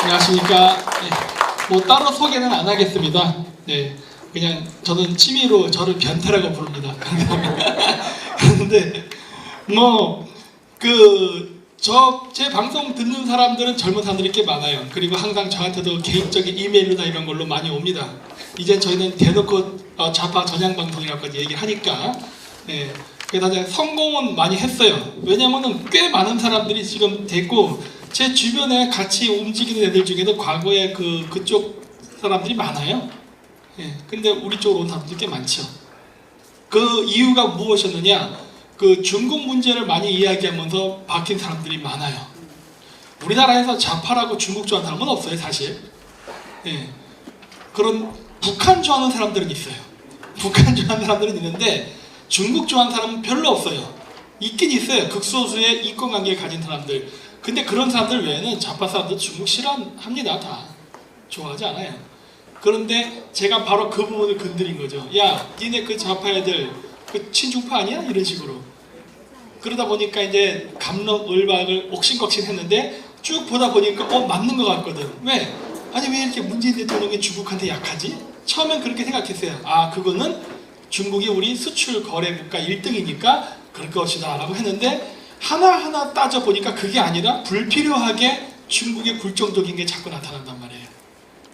안녕하십니까. 네, 뭐 따로 소개는 안 하겠습니다. 네, 그냥 저는 취미로 저를 변태라고 부릅니다. 그런데 뭐 제 방송 듣는 사람들은 젊은 사람들이 꽤 많아요. 그리고 항상 저한테도 개인적인 이메일이나 이런 걸로 많이 옵니다. 이제 저희는 대놓고 좌파 전향 방송이라고 얘기를 하니까, 네, 그래서 이제 성공은 많이 했어요. 왜냐면은 꽤 많은 사람들이 지금 됐고, 제 주변에 같이 움직이는 애들 중에도 과거에 그쪽 사람들이 많아요. 예, 근데 우리 쪽으로 온 사람들이 꽤 많죠. 그 이유가 무엇이었느냐? 그 중국 문제를 많이 이야기하면서 바뀐 사람들이 많아요. 우리나라에서 좌파라고 중국 좋아하는 사람은 없어요, 사실. 예, 그런 북한 좋아하는 사람들은 있어요. 북한 좋아하는 사람들은 있는데 중국 좋아하는 사람은 별로 없어요. 있긴 있어요. 극소수의 이권관계를 가진 사람들. 근데 그런 사람들 외에는 좌파 사람들 중국 싫어합니다. 다 좋아하지 않아요. 그런데 제가 바로 그 부분을 건드린 거죠. 야, 니네 그 좌파 애들 그 친중파 아니야? 이런 식으로. 그러다 보니까 이제 갑론을박을 옥신각신 했는데 쭉 보다 보니까 맞는 것 같거든. 왜? 아니 왜 이렇게 문재인 대통령이 중국한테 약하지? 처음엔 그렇게 생각했어요. 아, 그거는 중국이 우리 수출 거래 국가 1등이니까 그럴 것이다 라고 했는데 하나하나 따져보니까 그게 아니라 불필요하게 중국의 굴종적인 게 자꾸 나타난단 말이에요.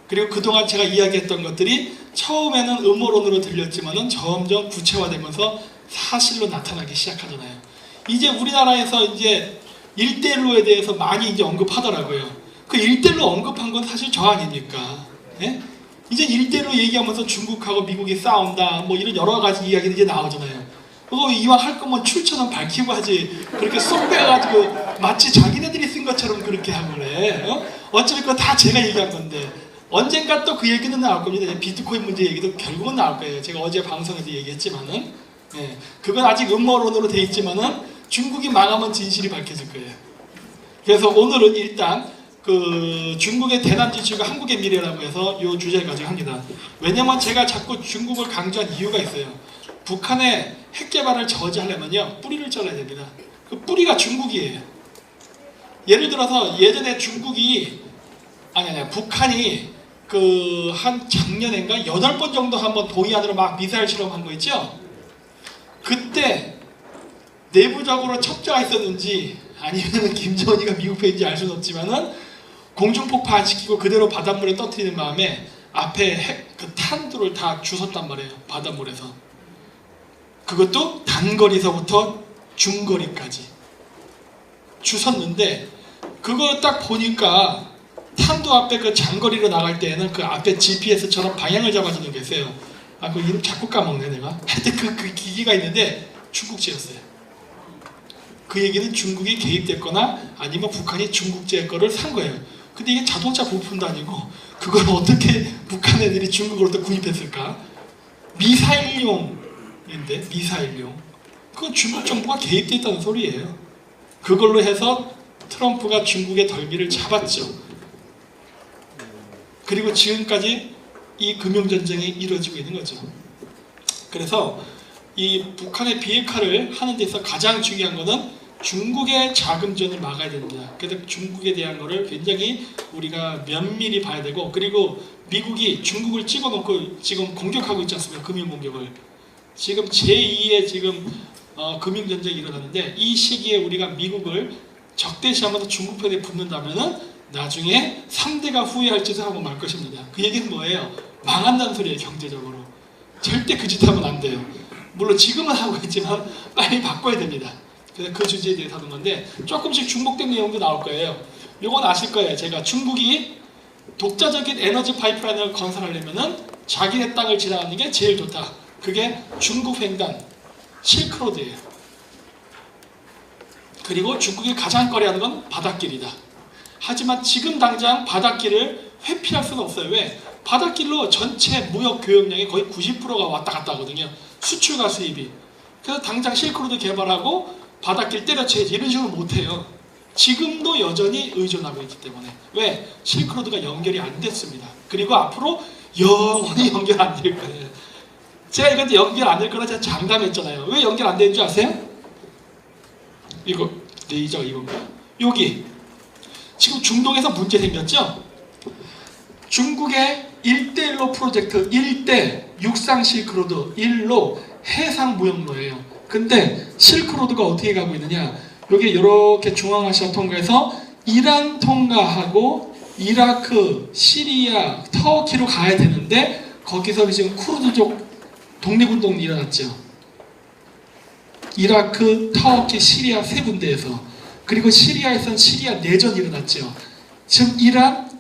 그리고 그동안 제가 이야기했던 것들이 처음에는 음모론으로 들렸지만은 점점 구체화되면서 사실로 나타나기 시작하잖아요. 이제 우리나라에서 이제 1대1로에 대해서 많이 이제 언급하더라고요. 그 1대1로 언급한 건 사실 저 아닙니까? 예? 이제 1대1로 얘기하면서 중국하고 미국이 싸운다 뭐 이런 여러 가지 이야기들이 이제 나오잖아요. 그거 이왕 할 거면 출처는 밝히고 하지 그렇게 쏙 빼가지고 마치 자기네들이 쓴 것처럼 그렇게 하고 그래. 어차피 그거 다 제가 얘기한 건데 언젠가 또 그 얘기는 나올 겁니다. 비트코인 문제 얘기도 결국은 나올 거예요. 제가 어제 방송에서 얘기했지만은, 예, 그건 아직 음모론으로 돼 있지만은 중국이 망하면 진실이 밝혀질 거예요. 그래서 오늘은 일단 그 중국의 대남 지출과 한국의 미래라고 해서 이 주제를 가지고 합니다. 왜냐면 제가 자꾸 중국을 강조한 이유가 있어요. 북한의 핵 개발을 저지하려면요 뿌리를 잘라야 됩니다. 그 뿌리가 중국이에요. 예를 들어서 예전에 중국이 북한이 한 작년인가 8번 정도 한번 동해안으로 막 미사일 실험한 거 있죠? 그때 내부적으로 첩자가 있었는지 아니면 김정은이가 미국 편인지 알 수는 없지만은 공중폭파 시키고 그대로 바닷물에 떠뜨리는 마음에 앞에 탄두를 다 주웠단 말이에요. 바닷물에서. 그것도 단거리서부터 중거리까지 주웠는데 그걸 딱 보니까 탄두 앞에 그 장거리로 나갈 때에는 그 앞에 GPS처럼 방향을 잡아주는 게 있어요. 아, 그 이름 자꾸 까먹네 내가. 하여튼 그 기기가 있는데 중국제였어요. 그 얘기는 중국이 개입됐거나 아니면 북한이 중국제 거를 산 거예요. 근데 이게 자동차 부품도 아니고 그걸 어떻게 북한 애들이 중국으로부터 구입했을까? 미사일용인데 미사일용. 그건 중국 정부가 개입됐다는 소리예요. 그걸로 해서 트럼프가 중국의 덜미를 잡았죠. 그리고 지금까지 이 금융전쟁이 이루어지고 있는 거죠. 그래서 이 북한의 비핵화를 하는 데서 가장 중요한 것은 중국의 자금전을 막아야 됩니다. 그래서 중국에 대한 거를 굉장히 우리가 면밀히 봐야 되고, 그리고 미국이 중국을 찍어놓고 지금 공격하고 있지 않습니까? 금융공격을. 지금 제2의 금융전쟁이 일어났는데 이 시기에 우리가 미국을 적대시하면서 중국 편에 붙는다면은 나중에 3대가 후회할 짓을 하고 말 것입니다. 그 얘기는 뭐예요? 망한다는 소리예요. 경제적으로. 절대 그 짓 하면 안 돼요. 물론 지금은 하고 있지만 빨리 바꿔야 됩니다. 그래서 그 주제에 대해서 하는 건데 조금씩 중복된 내용도 나올 거예요. 요건 아실 거예요. 제가 중국이 독자적인 에너지 파이프라인을 건설하려면은 자기네 땅을 지나가는 게 제일 좋다. 그게 중국 횡단 실크로드예요. 그리고 중국이 가장 꺼려하는 건 바닷길이다. 하지만 지금 당장 바닷길을 회피할 수는 없어요. 왜? 바닷길로 전체 무역 교역량의 거의 90%가 왔다 갔다 하거든요. 수출과 수입이. 그래서 당장 실크로드 개발하고 바닷길 때려쳐야지 이런 식으로 못해요. 지금도 여전히 의존하고 있기 때문에. 왜? 실크로드가 연결이 안 됐습니다. 그리고 앞으로 영원히 연결 안 될 거예요. 제가 이건데 연결 안 될 거라 제가 장담했잖아요. 왜 연결 안 되는 줄 아세요? 이거 레이저 이건가요? 여기 지금 중동에서 문제 생겼죠? 중국의 1대1로 프로젝트 1대 육상 실크로드 1로 해상 무역로예요. 근데 실크로드가 어떻게 가고 있느냐, 여기 이렇게 중앙아시아 통과해서 이란 통과하고 이라크, 시리아, 터키로 가야 되는데 거기서 지금 쿠르드족 독립운동이 일어났죠. 이라크, 터키, 시리아 세 군데에서. 그리고 시리아에선 시리아 내전이 일어났죠. 지금 이란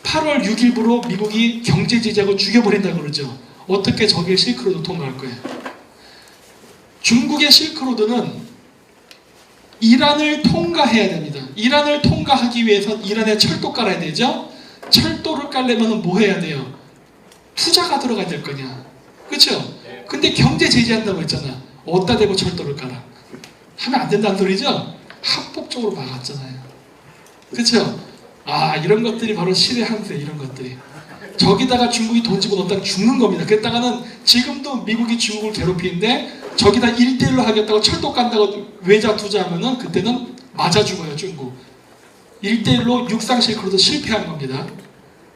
8월 6일부로 미국이 경제 제재하고 죽여버린다고 그러죠. 어떻게 저길 실크로드 통과할 거예요? 중국의 실크로드는 이란을 통과해야 됩니다. 이란을 통과하기 위해선 이란에 철도 깔아야 되죠. 철도를 깔려면 뭐 해야 돼요? 투자가 들어가야 될 거냐. 그렇죠? 근데 경제 제재한다고 했잖아. 어디다 대고 철도를 깔아? 하면 안 된다는 소리죠? 합법적으로 막았잖아요. 그렇죠? 아, 이런 것들이 바로 실의 항세, 이런 것들이. 저기다가 중국이 돈 집어넣었다가 죽는 겁니다. 그랬다가는 지금도 미국이 중국을 괴롭히는데 저기다 1대1로 하겠다고 철도 깐다고 외자 투자하면은 그때는 맞아 죽어요, 중국. 1대1로 육상 실크로드 실패한 겁니다.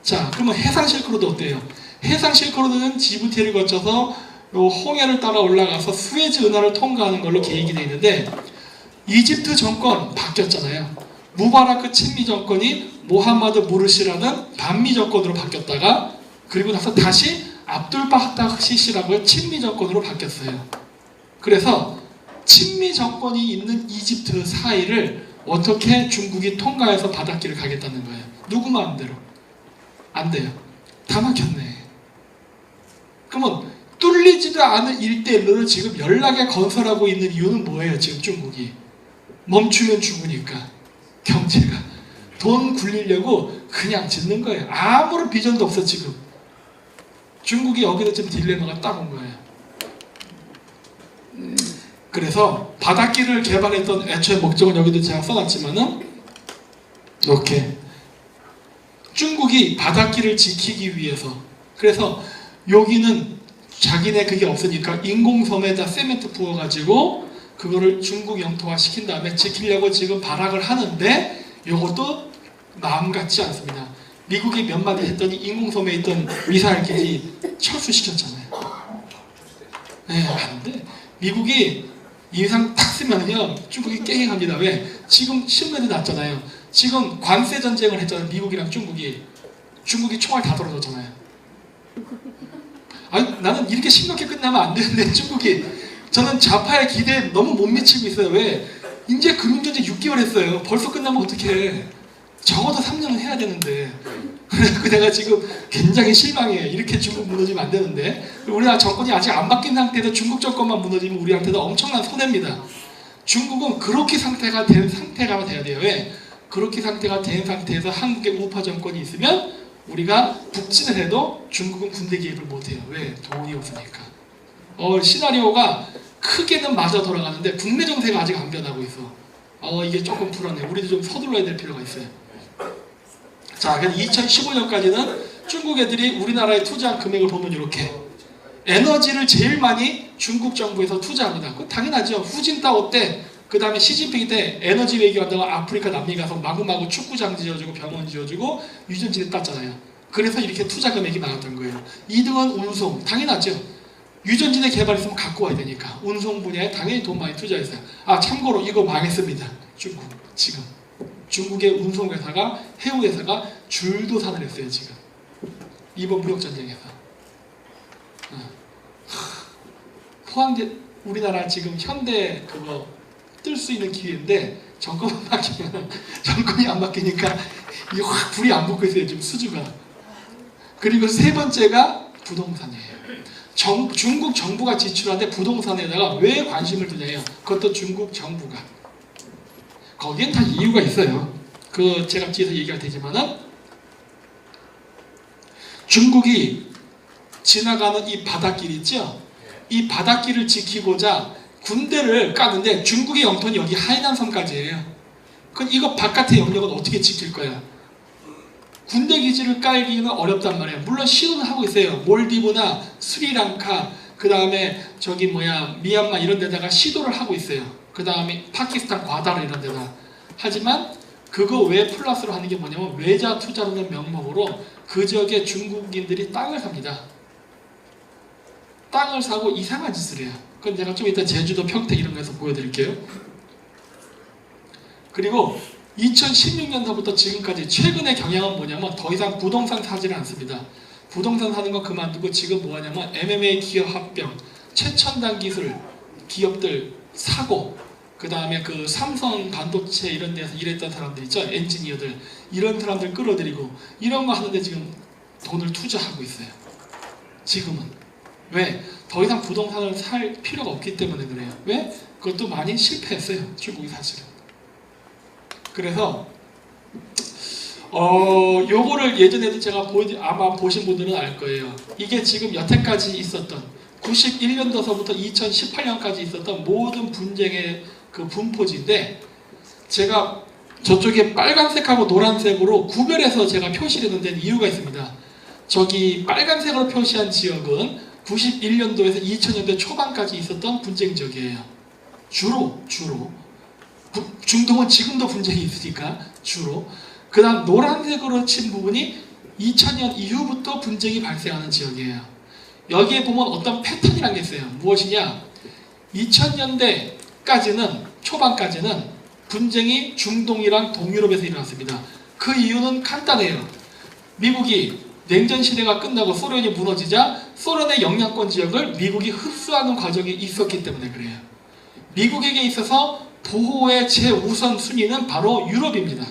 자, 그러면 해상 실크로드 어때요? 해상 실크로드는 지부티를 거쳐서 홍해를 따라 올라가서 수에즈 운하를 통과하는 걸로 계획이 되어 있는데, 이집트 정권 바뀌었잖아요. 무바라크 친미 정권이 모하마드 무르시라는 반미 정권으로 바뀌었다가, 그리고 나서 다시 압둘바흐타 시시라고 친미 정권으로 바뀌었어요. 그래서 친미 정권이 있는 이집트 사이를 어떻게 중국이 통과해서 바닷길을 가겠다는 거예요. 누구 마음대로? 안 돼요. 다 막혔네. 그러면 뚫리지도 않은 일대일로를 지금 연락에 건설하고 있는 이유는 뭐예요? 지금 중국이 멈추면 죽으니까, 경제가 돈 굴리려고 그냥 짓는 거예요. 아무런 비전도 없어. 지금 중국이 여기서 지금 딜레마가 딱 온 거예요. 그래서 바닷길을 개발했던 애초에 목적은 여기도 제가 써놨지만은, 이렇게 중국이 바닷길을 지키기 위해서, 그래서 여기는 자기네 그게 없으니까 인공섬에다 세멘트 부어가지고 그거를 중국 영토화 시킨 다음에 지키려고 지금 발악을 하는데, 이것도 마음 같지 않습니다. 미국이 몇 마디 했더니 인공섬에 있던 미사일 기지 철수시켰잖아요. 네, 안 돼. 미국이 인상 탁 쓰면요 중국이 깽행합니다. 왜? 지금 신문에도 났잖아요. 지금 관세 전쟁을 했잖아요. 미국이랑 중국이 총알 다 떨어졌잖아요. 아니, 나는 이렇게 심각하게 끝나면 안 되는데 중국이, 저는 좌파의 기대에 너무 못 미치고 있어요. 왜? 이제 금융전쟁 6개월 했어요. 벌써 끝나면 어떡해. 적어도 3년은 해야 되는데. 그래서 내가 지금 굉장히 실망해요. 이렇게 중국 무너지면 안 되는데. 우리나라 정권이 아직 안 바뀐 상태에서 중국 정권만 무너지면 우리한테도 엄청난 손해입니다. 중국은 그렇게 상태가 돼야 돼요. 왜? 그렇게 상태가 된 상태에서 한국의 우파 정권이 있으면 우리가 북진을 해도 중국은 군대 개입을 못해요. 왜? 돈이 없으니까. 시나리오가 크게는 맞아 돌아가는데 국내 정세가 아직 안 변하고 있어. 이게 조금 불안해. 우리도 좀 서둘러야 될 필요가 있어요. 자, 그래서 2015년까지는 중국 애들이 우리나라에 투자한 금액을 보면 이렇게, 에너지를 제일 많이 중국 정부에서 투자합니다. 그건 당연하죠. 후진타오 때, 그 다음에 시진핑 때 에너지 외교한다고 아프리카 남미 가서 마구마구 축구장 지어주고 병원 지어주고 유전지대 땄잖아요. 그래서 이렇게 투자 금액이 많았던 거예요. 2등은 운송, 당연하죠. 유전지대 개발했으면 갖고 와야 되니까 운송 분야에 당연히 돈 많이 투자했어요. 아, 참고로 이거 망했습니다. 중국 지금 중국의 운송회사가, 해우회사가 줄도산을 했어요. 지금 이번 무역전쟁에서. 포항제, 우리나라 지금 현대 그거 뜰 수 있는 기회인데 정권만 바뀌면, 정권이 안 바뀌니까 이게 확 불이 안 붙고 있어요. 지금 수주가. 그리고 세 번째가 부동산이에요. 중국 정부가 지출하는데 부동산에다가 왜 관심을 두냐요. 그것도 중국 정부가. 거기엔 다 이유가 있어요. 그 제가 뒤에서 얘기할 테지만은, 중국이 지나가는 이 바닷길 있죠. 이 바닷길을 지키고자 군대를 까는데 중국의 영토는 여기 하이난섬까지예요. 그럼 이거 바깥의 영역은 어떻게 지킬 거야? 군대 기지를 깔기는 어렵단 말이에요. 물론 시도는 하고 있어요. 몰디브나 스리랑카, 그 다음에 미얀마 이런 데다가 시도를 하고 있어요. 그 다음에 파키스탄 과다르 이런 데다. 하지만 그거 외에 플러스로 하는 게 뭐냐면 외자 투자라는 명목으로 그 지역의 중국인들이 땅을 삽니다. 땅을 사고 이상한 짓을 해요. 그건 제가 좀 이따 제주도 평택 이런 거에서 보여드릴게요. 그리고 2016년도부터 지금까지 최근의 경향은 뭐냐면 더 이상 부동산 사지를 않습니다. 부동산 사는 거 그만두고 지금 뭐하냐면 MMA 기업 합병, 최첨단 기술 기업들 사고, 그 다음에 그 삼성 반도체 이런 데서 일했던 사람들 있죠, 엔지니어들, 이런 사람들 끌어들이고 이런 거 하는데 지금 돈을 투자하고 있어요. 지금은. 왜? 더 이상 부동산을 살 필요가 없기 때문에 그래요. 왜? 그것도 많이 실패했어요, 중국이 사실은. 그래서 요거를 예전에도 제가 아마 보신 분들은 알 거예요. 이게 지금 여태까지 있었던 91년도서부터 2018년까지 있었던 모든 분쟁의 그 분포지인데, 제가 저쪽에 빨간색하고 노란색으로 구별해서 제가 표시를 해놓은 이유가 있습니다. 저기 빨간색으로 표시한 지역은 91년도에서 2000년대 초반까지 있었던 분쟁 지역이에요. 주로 중동은 지금도 분쟁이 있으니까 주로. 그 다음 노란색으로 친 부분이 2000년 이후부터 분쟁이 발생하는 지역이에요. 여기에 보면 어떤 패턴이라는 게 있어요. 무엇이냐? 2000년대까지는 초반까지는 분쟁이 중동이랑 동유럽에서 일어났습니다. 그 이유는 간단해요. 미국이 냉전 시대가 끝나고 소련이 무너지자 소련의 영향권 지역을 미국이 흡수하는 과정이 있었기 때문에 그래요. 미국에게 있어서 보호의 제우선 순위는 바로 유럽입니다.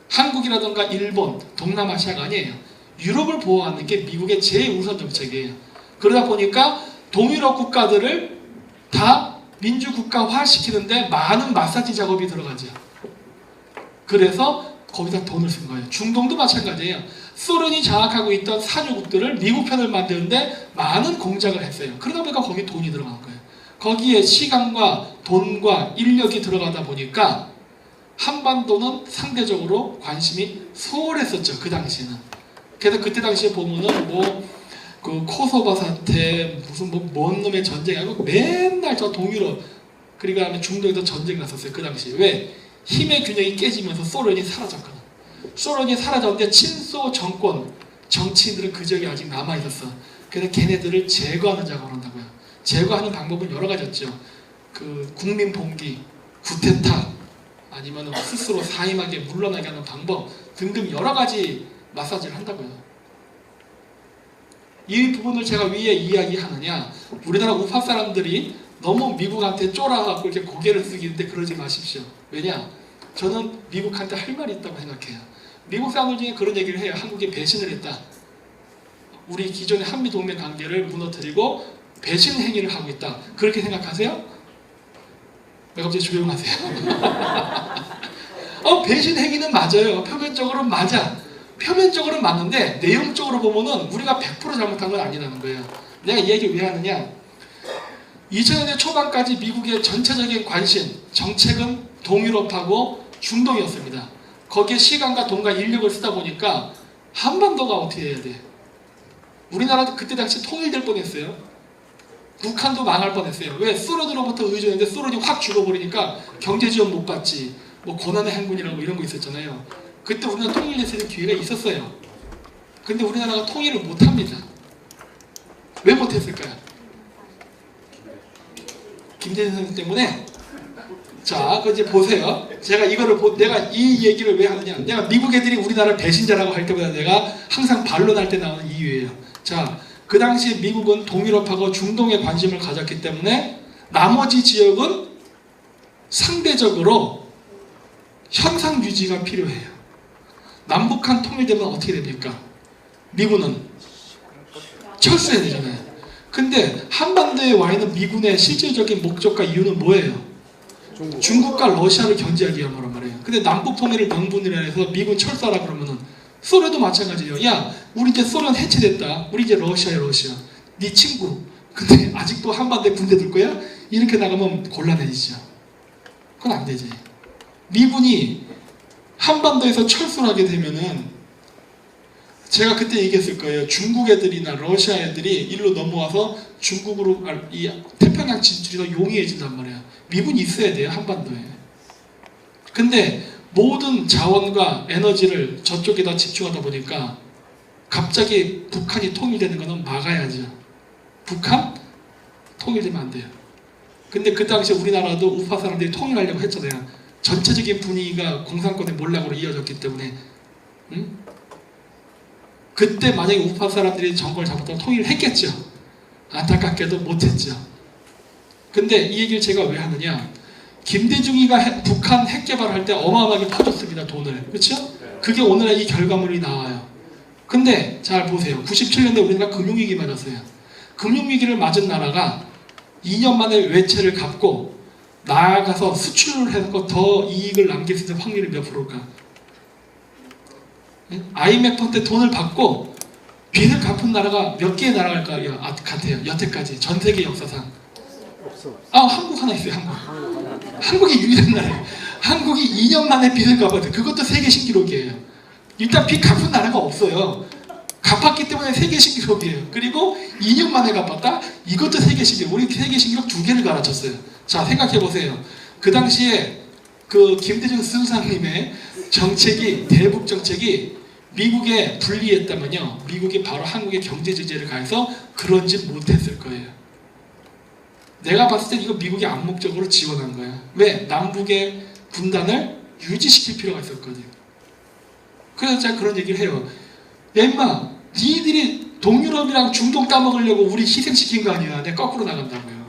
한국이라든가 일본, 동남아시아가 아니에요. 유럽을 보호하는 게 미국의 제우선 정책이에요. 그러다 보니까 동유럽 국가들을 다 민주국가화 시키는데 많은 마사지 작업이 들어가죠. 그래서 거기다 돈을 쓴 거예요. 중동도 마찬가지예요. 소련이 장악하고 있던 산유국들을 미국 편을 만드는데 많은 공작을 했어요. 그러다 보니까 거기에 돈이 들어간 거예요. 거기에 시간과 돈과 인력이 들어가다 보니까 한반도는 상대적으로 관심이 소홀했었죠. 그 당시에는. 그래서 그때 당시에 보면은 그 코소바 사태, 무슨 뭔 놈의 전쟁하고 맨날 저 동유럽, 그리고 중동에도 전쟁이 났었어요. 그 당시에. 왜? 힘의 균형이 깨지면서 소련이 사라졌거든. 소련이 사라졌는데 친소 정권, 정치인들은 그 지역에 아직 남아있었어. 그래서 걔네들을 제거하는 작업을 한다고요. 제거하는 방법은 여러 가지였죠. 그 국민 봉기, 구테타, 아니면 스스로 사임하게 물러나게 하는 방법 등등 여러 가지 마사지를 한다고요. 이 부분을 제가 위에 이야기하느냐, 우리나라 우파 사람들이 너무 미국한테 쫄아갖고 이렇게 고개를 숙이는데 그러지 마십시오. 왜냐? 저는 미국한테 할 말이 있다고 생각해요. 미국 사람들 중에 그런 얘기를 해요. 한국이 배신을 했다. 우리 기존의 한미동맹 관계를 무너뜨리고 배신 행위를 하고 있다. 그렇게 생각하세요? 왜 갑자기 조용하세요? 배신 행위는 맞아요. 표면적으로 맞아. 표면적으로는 맞는데 내용적으로 보면은 우리가 100% 잘못한 건 아니라는 거예요. 내가 이 얘기를 왜 하느냐? 2000년대 초반까지 미국의 전체적인 관심, 정책은 동유럽하고 중동이었습니다. 거기에 시간과 돈과 인력을 쓰다 보니까 한반도가 어떻게 해야 돼? 우리나라도 그때 당시 통일될 뻔했어요. 북한도 망할 뻔했어요. 왜? 소련으로부터 의존했는데 소련이 확 죽어버리니까 경제지원 못 받지. 고난의 행군이라고 이런 거 있었잖아요. 그때 우리나라 통일될 기회가 있었어요. 근데 우리나라가 통일을 못합니다. 왜 못했을까요? 김대중 선생 때문에. 자, 그 이제 보세요. 제가 이거를 내가 이 얘기를 왜 하느냐? 내가 미국 애들이 우리나라를 배신자라고 할 때보다 내가 항상 반론할 때 나오는 이유예요. 자, 그 당시에 미국은 동유럽하고 중동에 관심을 가졌기 때문에 나머지 지역은 상대적으로 현상 유지가 필요해요. 남북한 통일되면 어떻게 됩니까? 미군은 철수해야 되잖아요. 근데 한반도에 와 있는 미군의 실질적인 목적과 이유는 뭐예요? 중국과 러시아를 견제하기 위한 거란 말이에요. 근데 남북 통일을 명분이라 해서 미군 철수하라 그러면은 소련도 마찬가지예요. 야, 우리 이제 소련 해체됐다. 우리 이제 러시아야, 러시아. 네 친구. 근데 아직도 한반도에 군대 둘 거야? 이렇게 나가면 곤란해지죠. 그건 안 되지. 미군이 한반도에서 철수를 하게 되면은 제가 그때 얘기했을 거예요. 중국 애들이나 러시아 애들이 일로 넘어와서 중국으로 이 태평양 진출이 더 용이해진단 말이야. 미군이 있어야 돼요, 한반도에. 근데 모든 자원과 에너지를 저쪽에다 집중하다 보니까 갑자기 북한이 통일되는 거는 막아야죠. 북한 통일되면 안 돼요. 근데 그 당시에 우리나라도 우파 사람들이 통일하려고 했잖아요. 전체적인 분위기가 공산권의 몰락으로 이어졌기 때문에. 응? 그때 만약에 우파 사람들이 정권을 잡았다면 통일을 했겠죠. 안타깝게도 못했죠. 근데 이 얘기를 제가 왜 하느냐, 김대중이가 북한 핵 개발할 때 어마어마하게 퍼줬습니다. 돈을. 그렇죠? 그게 오늘의 이 결과물이 나와요. 근데 잘 보세요. 97년도에 우리나라 금융위기 맞았어요. 금융위기를 맞은 나라가 2년 만에 외채를 갚고 나아가서 수출을 해서 더 이익을 남길 수 있는 확률이 몇 프로일까? IMF 때 돈을 받고 빚을 갚은 나라가 몇 개의 나라가 같아요? 여태까지 전 세계 역사상. 한국 하나 있어요. 한국이 유일한 나라예요. 한국이 2년 만에 빚을 갚았어요. 그것도 세계 신기록이에요. 일단 빚 갚은 나라가 없어요. 갚았기 때문에 세계 신기록이에요. 그리고 2년 만에 갚았다? 이것도 세계 신기록. 우리 세계 신기록 2개를 갈아쳤어요. 자, 생각해 보세요. 그 당시에 그 김대중 수상님의 정책이, 대북 정책이 미국에 불리했다면요, 미국이 바로 한국에 경제 제재를 가해서 그런 짓 못했을 거예요. 내가 봤을 때 이거 미국이 암묵적으로 지원한 거야. 왜? 남북의 분단을 유지시킬 필요가 있었거든요. 그래서 제가 그런 얘기를 해요. 야 임마, 니들이 동유럽이랑 중동 따먹으려고 우리 희생시킨 거 아니야. 내가 거꾸로 나간다고요.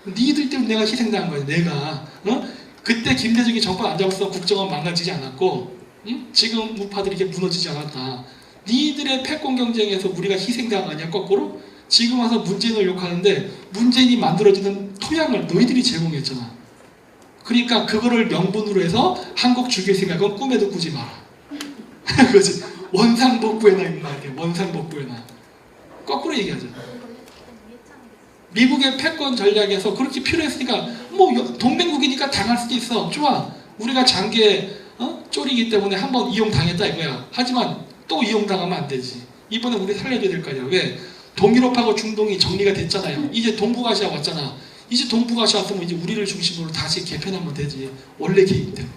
니들 때문에 내가 희생당한 거야. 내가. 그때 김대중이 정권 안 잡았어 국정원 망가지지 않았고, 지금 우파들이 이렇게 무너지지 않았다. 니들의 패권 경쟁에서 우리가 희생당한 거 아니야. 거꾸로. 지금 와서 문재인을 욕하는데 문재인이 만들어지는 토양을 너희들이 제공했잖아. 그러니까 그거를 명분으로 해서 한국 죽일 생각은 꿈에도 꾸지 마라. 그거지. 원상복구해놔 임마. 원상복구해놔. 거꾸로 얘기하죠. 미국의 패권 전략에서 그렇게 필요했으니까 뭐 동맹국이니까 당할 수도 있어. 좋아. 우리가 장기에 쪼리기 때문에 한번 이용당했다 이거야. 하지만 또 이용당하면 안 되지. 이번에 우리 살려줘야 될 거 아니야. 왜? 동유럽하고 중동이 정리가 됐잖아요. 이제 동북아시아 왔잖아. 이제 동북아시아 왔으면 이제 우리를 중심으로 다시 개편하면 되지. 원래 계획대로.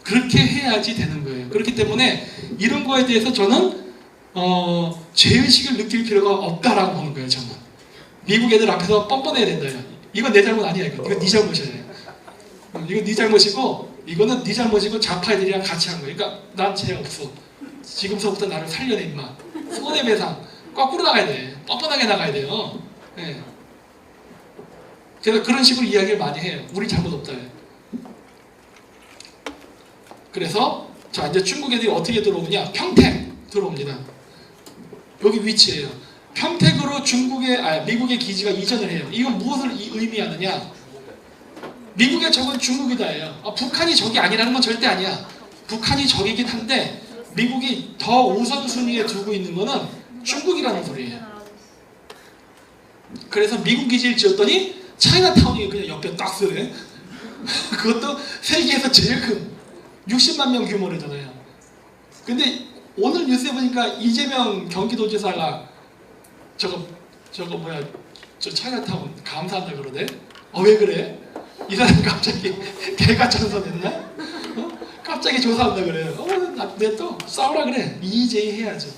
그렇게 해야지 되는 거예요. 그렇기 때문에 이런 거에 대해서 저는 죄의식을 느낄 필요가 없다라고 보는 거예요. 저는 미국 애들 앞에서 뻔뻔해야 된다. 이건 내 잘못 아니야. 이건 네 잘못이야. 이건 네 잘못이고, 이거는 네 잘못이고 좌파 애들이랑 같이 한 거야. 그러니까 난 죄 없어. 지금서부터 나를 살려내 임마. 손해배상. 거꾸로 나가야 돼. 뻔뻔하게 나가야 돼요. 네. 그래서 그런 식으로 이야기를 많이 해요. 우리 잘못 없다. 그래서 자, 이제 중국 애들이 어떻게 들어오냐? 평택 들어옵니다. 여기 위치예요. 평택으로 미국의 기지가 이전을 해요. 이건 무엇을 의미하느냐? 미국의 적은 중국이다예요. 북한이 적이 아니라는 건 절대 아니야. 북한이 적이긴 한데 미국이 더 우선순위에 두고 있는 거는 중국이라는 소리예요. 그래서 미국 기지를 지었더니 차이나타운이 그냥 옆에 딱 쓰네. 그것도 세계에서 제일 큰 60만 명 규모래잖아요. 근데 오늘 뉴스에 보니까 이재명 경기도지사가 저거 뭐야, 저 차이나타운 감사한다 그러네. 왜 그래? 이 사람 갑자기 개가천선했나? 갑자기 조사한다 그래요. 내 또 싸우라 그래. EJ 해야죠.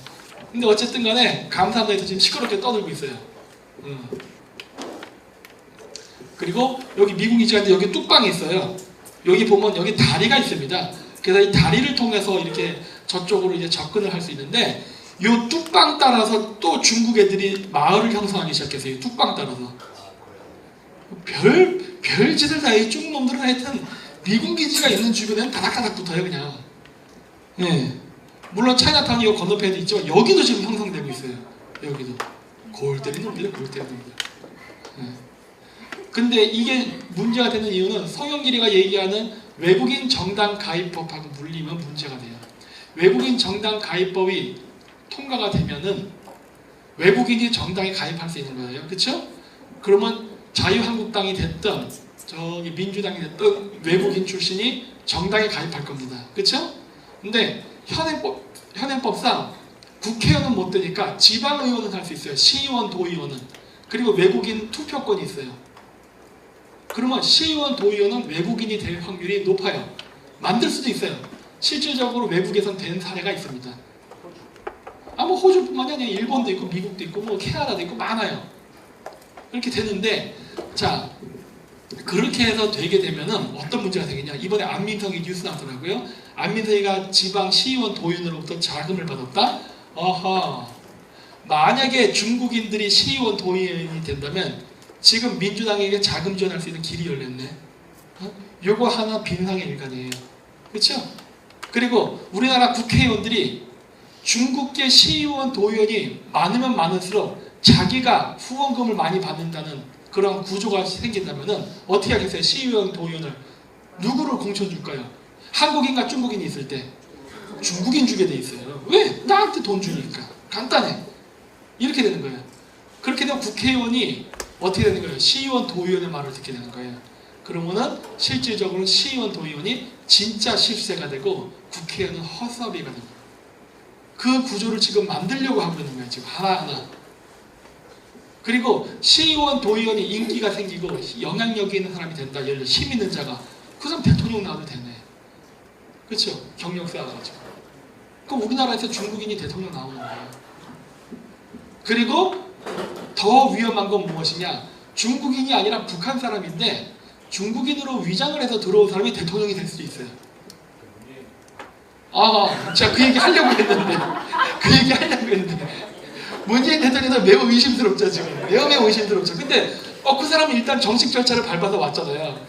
근데 어쨌든 간에 감사한다 해서 지금 시끄럽게 떠들고 있어요. 그리고 여기 미국 기지가 여기 뚝방이 있어요. 여기 보면 여기 다리가 있습니다. 그래서 이 다리를 통해서 이렇게 저쪽으로 이제 접근을 할 수 있는데, 이 뚝방 따라서 또 중국 애들이 마을을 형성하기 시작했어요. 이 뚝방 따라서. 별짓을 다 해. 중국 놈들은 하여튼 미군 기지가 있는 주변에는 다닥다닥 붙어요, 그냥. 예. 물론 차이나타운이 이 건너편에도 있지만 여기도 지금 형성되고 있어요. 여기도. 골 때리는 놈들이에요, 골 때리는 놈들. 예. 근데 이게 문제가 되는 이유는 송영길이가 얘기하는 외국인 정당 가입법하고 물리면 문제가 돼요. 외국인 정당 가입법이 통과가 되면은 외국인이 정당에 가입할 수 있는 거예요. 그렇죠? 그러면 자유한국당이 됐든 저기 민주당이 됐든 외국인 출신이 정당에 가입할 겁니다. 그렇죠? 근데 현행법상 국회의원은 못 되니까 지방의원은 할 수 있어요. 시의원, 도의원은. 그리고 외국인 투표권이 있어요. 그러면 시의원, 도의원은 외국인이 될 확률이 높아요. 만들 수도 있어요. 실질적으로 외국에선 된 사례가 있습니다. 뭐 호주뿐만이 아니라 일본도 있고 미국도 있고 뭐 캐나다도 있고 많아요. 그렇게 되는데, 자, 그렇게 해서 되게 되면은 어떤 문제가 되겠냐. 이번에 안민석이 뉴스 나왔더라고요. 안민석이가 지방 시의원 도의원으로부터 자금을 받았다. 어허. 만약에 중국인들이 시의원 도의원이 된다면 지금 민주당에게 자금 지원할 수 있는 길이 열렸네. 요거 하나 빈상의 일관이에요. 그렇죠? 그리고 우리나라 국회의원들이 중국계 시의원 도의원이 많으면 많을수록 자기가 후원금을 많이 받는다는 그런 구조가 생긴다면 어떻게 하겠어요? 시의원 도의원을 누구를 공천 줄까요? 한국인과 중국인이 있을 때 중국인 주게 돼 있어요. 왜? 나한테 돈 주니까. 간단해. 이렇게 되는 거예요. 그렇게 되면 국회의원이 어떻게 되는 거예요? 시의원 도의원의 말을 듣게 되는 거예요. 그러면은 실질적으로 시의원 도의원이 진짜 실세가 되고 국회의원은 허수아비가 되는 거예요. 그 구조를 지금 만들려고 하고 있는 거예요. 지금 하나하나. 그리고 시의원 도의원이 인기가 생기고 영향력이 있는 사람이 된다. 예를 들어 힘 있는 자가. 그 사람 대통령 나와도 되네. 그렇죠? 경력 쌓아가지고. 그럼 우리나라에서 중국인이 대통령 나오는 거예요. 그리고 더 위험한 건 무엇이냐? 중국인이 아니라 북한 사람인데 중국인으로 위장을 해서 들어온 사람이 대통령이 될 수도 있어요. 제가 그 얘기 하려고 했는데 문재인 대통령은 매우 의심스럽죠. 지금 매우 의심스럽죠. 근데 그 사람은 일단 정식 절차를 밟아서 왔잖아요.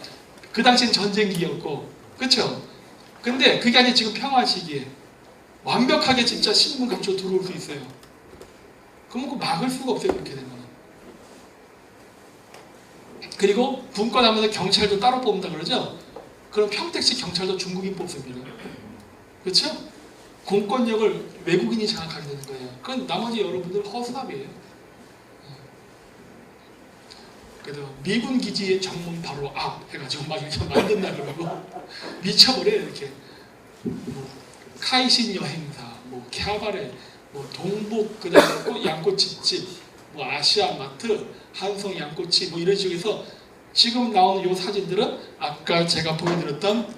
그 당시엔 전쟁기였고, 그렇죠? 근데 그게 아니라 지금 평화 시기에 완벽하게 진짜 신분 갖추고 들어올 수 있어요. 그러면 그거 막을 수가 없어요. 그렇게 되면. 그리고 분권하면서 경찰도 따로 뽑는다 그러죠? 그럼 평택시 경찰도 중국인 뽑습니다. 그렇죠? 공권력을 외국인이 장악하게 되는 거예요. 그건 나머지 여러분들 허수아비예요. 그래서 미군 기지의 정문 바로 앞 해가지고 막 이렇게 만든다 그러고 미쳐버려요. 이렇게 카이신 여행사, 캬바레, 동북, 그다음에 양꼬치집, 아시아마트, 한성 양꼬치, 이런 식으로 해서 지금 나오는 이 사진들은 아까 제가 보여드렸던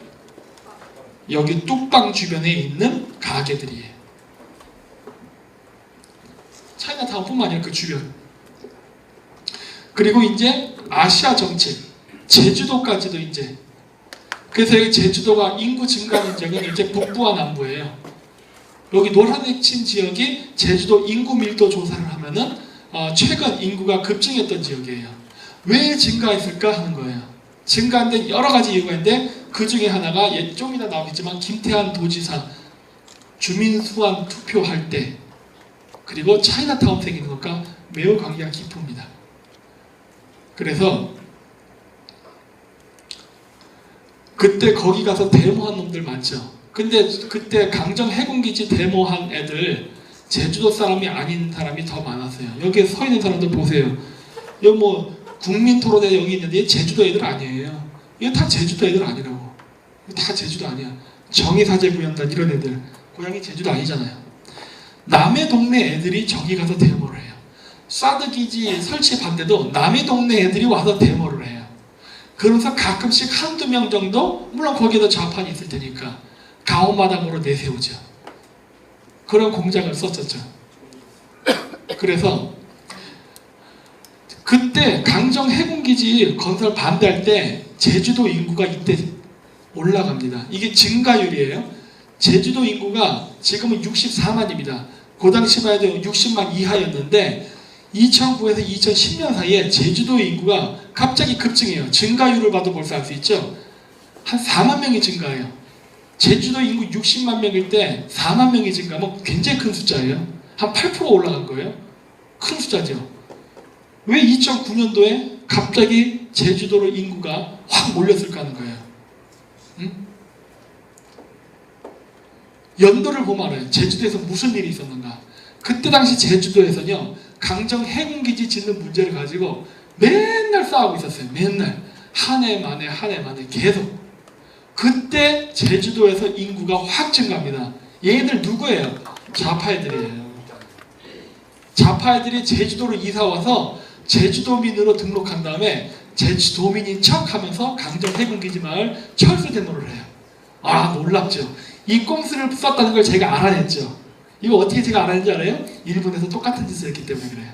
여기 뚝방 주변에 있는 가게들이에요. 차이나타운뿐만 아니라 그 주변. 그리고 이제 아시아 정책, 제주도까지도 이제. 그래서 여기 제주도가 인구 증가하는 지역은 이제 북부와 남부예요. 여기 노란색 친 지역이 제주도 인구 밀도 조사를 하면은 최근 인구가 급증했던 지역이에요. 왜 증가했을까 하는 거예요. 증가한 데 여러 가지 이유가 있는데 그 중에 하나가 좀 이따 나오겠지만 김태환 도지사 주민 수환 투표할 때 그리고 차이나타운 생기는 것과 매우 관계가 깊습니다. 그래서 그때 거기 가서 데모한 놈들 많죠. 근데 그때 강정 해군기지 데모한 애들 제주도 사람이 아닌 사람이 더 많았어요. 여기에 서 있는 사람들 보세요. 여기 국민토론회 여기 있는데 제주도 애들 아니에요. 이거 다 제주도 애들 아니라고. 이거 다 제주도 아니야. 정의사제구현단 이런 애들. 고향이 제주도 아니잖아요. 남의 동네 애들이 저기 가서 데모를 해요. 사드 기지 설치 반대도 남의 동네 애들이 와서 데모를 해요. 그러면서 가끔씩 한두 명 정도, 물론 거기에도 좌판이 있을 테니까 가오마당으로 내세우죠. 그런 공작을 썼었죠. 그래서 그때 강정 해군기지 건설 반대할 때 제주도 인구가 이때 올라갑니다. 이게 증가율이에요. 제주도 인구가 지금은 64만입니다. 그 당시만 해도 60만 이하였는데 2009에서 2010년 사이에 제주도 인구가 갑자기 급증해요. 증가율을 봐도 벌써 알 수 있죠. 한 4만 명이 증가해요. 제주도 인구 60만 명일 때 4만 명이 증가하면 굉장히 큰 숫자예요. 한 8% 올라간 거예요. 큰 숫자죠. 왜 2009년도에 갑자기 제주도로 인구가 확 몰렸을까 하는 거예요. 응? 연도를 보면 알아요. 제주도에서 무슨 일이 있었는가. 그때 당시 제주도에서는요, 강정 해군기지 짓는 문제를 가지고 맨날 싸우고 있었어요. 맨날. 한 해 만에 계속. 그때 제주도에서 인구가 확 증가합니다. 얘네들 누구예요? 좌파애들이에요. 좌파애들이 제주도로 이사와서 제주도민으로 등록한 다음에 제주도민인 척 하면서 강정 해군기지 마을 철수 데모를 해요. 아, 놀랍죠. 이 꼼수를 썼다는 걸 제가 알아냈죠. 이거 어떻게 제가 알아낸지 알아요? 일본에서 똑같은 짓을 했기 때문에 그래요.